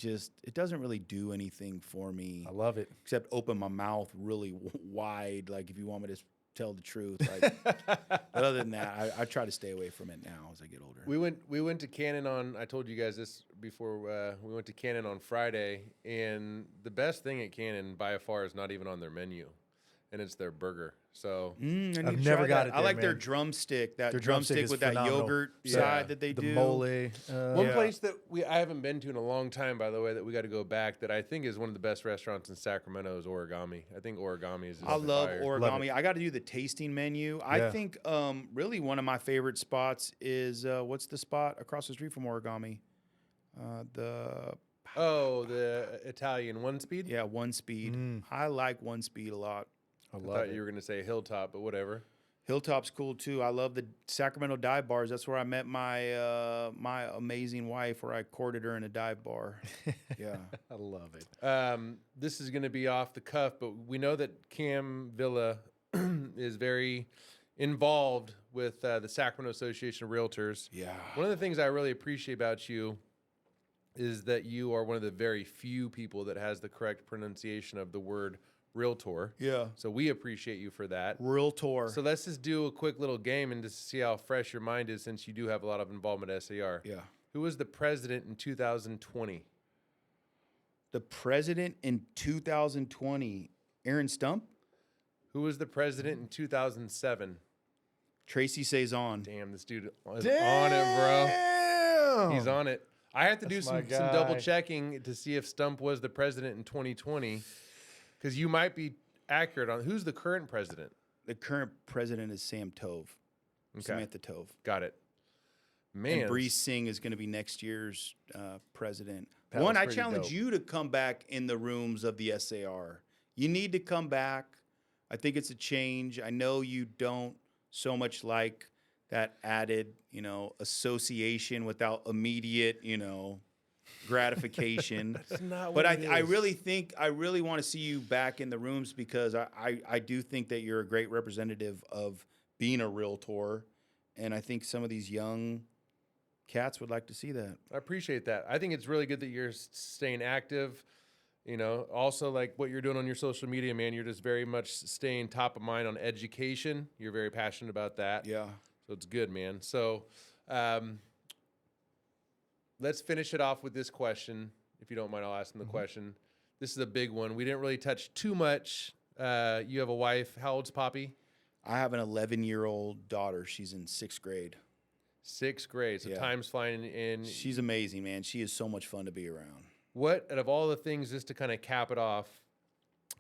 doesn't really do anything for me. I love it. Except open my mouth really wide, like if you want me to tell the truth. Like, but other than that, I try to stay away from it now as I get older. We went to Cannon on. I told you guys this before. We went to Cannon on Friday, and the best thing at Cannon by far is not even on their menu, and it's their burger. So I need I've to never try got that. it I there, like their man. drumstick. That Their drumstick drumstick is with that phenomenal. yogurt Yeah. side that they The do. mole. one Yeah. place that I haven't been to in a long time, by the way, that we got to go back. That I think is one of the best restaurants in Sacramento is Origami. I think Origami is. Just I love fire. Origami. I got to do the tasting menu. I Yeah. think really one of my favorite spots is what's the spot across the street from Origami? Oh, the Italian One Speed. Yeah, One Speed. I like One Speed a lot. I I love thought it. you were gonna say Hilltop, but whatever. Hilltop's cool too. I love the Sacramento dive bars. That's where I met my my amazing wife, where I courted her in a dive bar. Yeah. I love it. This is going to be off the cuff, but we know that Cam Villa is very involved with the Sacramento Association of Realtors. Yeah. One of the things I really appreciate about you is that you are one of the very few people that has the correct pronunciation of the word realtor. Yeah. So we appreciate you for that. Realtor. So let's just do a quick little game and just see how fresh your mind is, since you do have a lot of involvement at SAR. Yeah. Who was the president in 2020? The president in 2020, Aaron Stump, Who was the president in 2007? Tracy Cezanne. Damn, this dude is on it, bro. Damn. He's on it. I have to do That's my some double guy. checking to see if Stump was the president in 2020, because you might be accurate on who's the current president. The current president is Sam Tove. Samantha Tove. Got it. Man, And Bree Singh is going to be next year's president. That One, was I pretty challenge dope. you to come back in the rooms of the SAR. You need to come back. I think it's a change. I know you don't so much like that added, association without immediate, gratification. That's not But what it I is. really want to see you back in the rooms, because I do think that you're a great representative of being a realtor. And I think some of these young cats would like to see that. I appreciate that. I think it's really good that you're staying active. Also like what you're doing on your social media, man. You're just very much staying top of mind on education. You're very passionate about that. Yeah. So it's good, man. So let's finish it off with this question. If you don't mind, I'll ask them the question. This is a big one. We didn't really touch too much. You have a wife. How old's Poppy? I have an 11-year-old daughter. She's in 6th grade. 6th grade. So Yeah. time's flying in. She's amazing, man. She is so much fun to be around. What, out of all the things, just to kind of cap it off,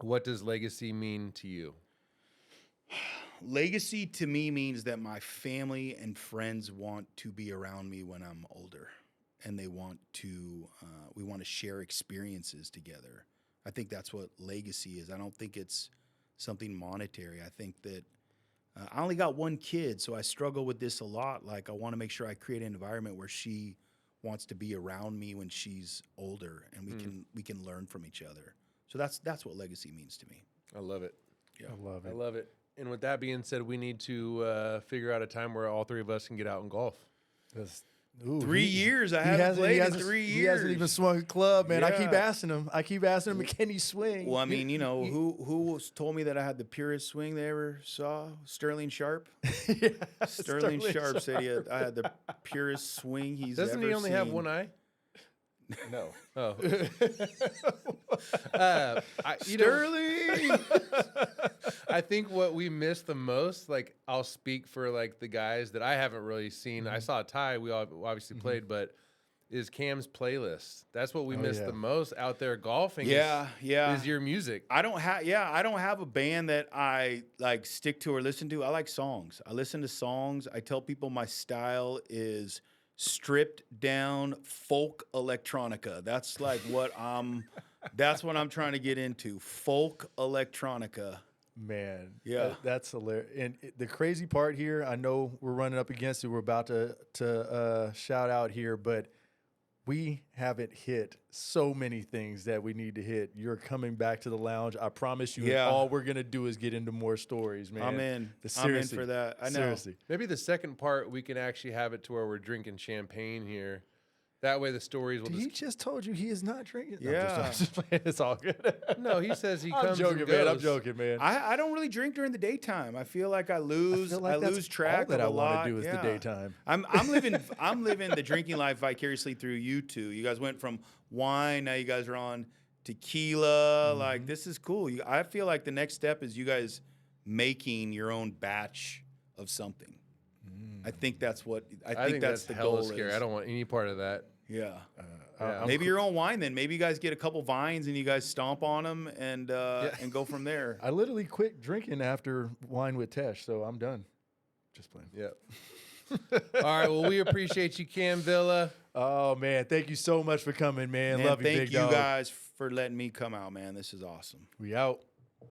what does legacy mean to you? Legacy to me means that my family and friends want to be around me when I'm older, and they want to, we want to share experiences together. I think that's what legacy is. I don't think it's something monetary. I think that I only got one kid, so I struggle with this a lot. Like, I want to make sure I create an environment where she wants to be around me when she's older, and we can learn from each other. So that's what legacy means to me. I love it. Yeah. I love I it. love it. And with that being said, we need to figure out a time where all three of us can get out and golf. That's- ooh, 3 years. I haven't hasn't- played in hasn't- 3 years. He hasn't even swung a club, man. I keep Yeah. asking him. Can he swing? Well, I mean, who told me that I had the purest swing they ever saw? Sterling Sharp. Yeah, Sterling Sharp said I had the purest swing he's Doesn't ever he only have seen. one eye? No. Oh. Sterling. I think what we miss the most, like I'll speak for like the guys that I haven't really seen. I saw Ty, we all obviously played, but is Cam's playlist. That's what we miss yeah. the most out there golfing. Yeah, yeah. Is your music. I don't have a band that I like stick to or listen to. I like songs. I listen to songs. I tell people my style is stripped down folk electronica. That's like what I'm trying to get into. Folk electronica. Man, Yeah. that's hilarious. And the crazy part here, I know we're running up against it. We're about to shout out here, but we haven't hit so many things that we need to hit. You're coming back to the lounge. I promise you. Yeah. And all we're gonna do is get into more stories, man. I'm in. Seriously, I'm in for that. I know. Seriously. Maybe the second part we can actually have it to where we're drinking champagne here. That way the stories will He just. just told you he is not drinking. Yeah. I'm just playing. It's all good. No, he says he I'm comes. joking, and man. I'm goes. joking, man. I don't really drink during the daytime. I feel like I lose. feel like I that's lose track all that of I a wanna lot. do is the Yeah. daytime. I'm living the drinking life vicariously through you two. You guys went from wine, now you guys are on tequila. Like this is cool. I feel like the next step is you guys making your own batch of something. I think that's what I think that's the hella goal. scary. Is. I don't want any part of that. Yeah. Yeah. Maybe your own wine then. Maybe you guys get a couple vines and you guys stomp on them and go from there. I literally quit drinking after wine with Tesh, so I'm done. Just playing. Yep. All right. Well, we appreciate you, Cam Villa. Oh man, thank you so much for coming, man. Man, Love you, thank big you dog. guys for letting me come out, man. This is awesome. We out.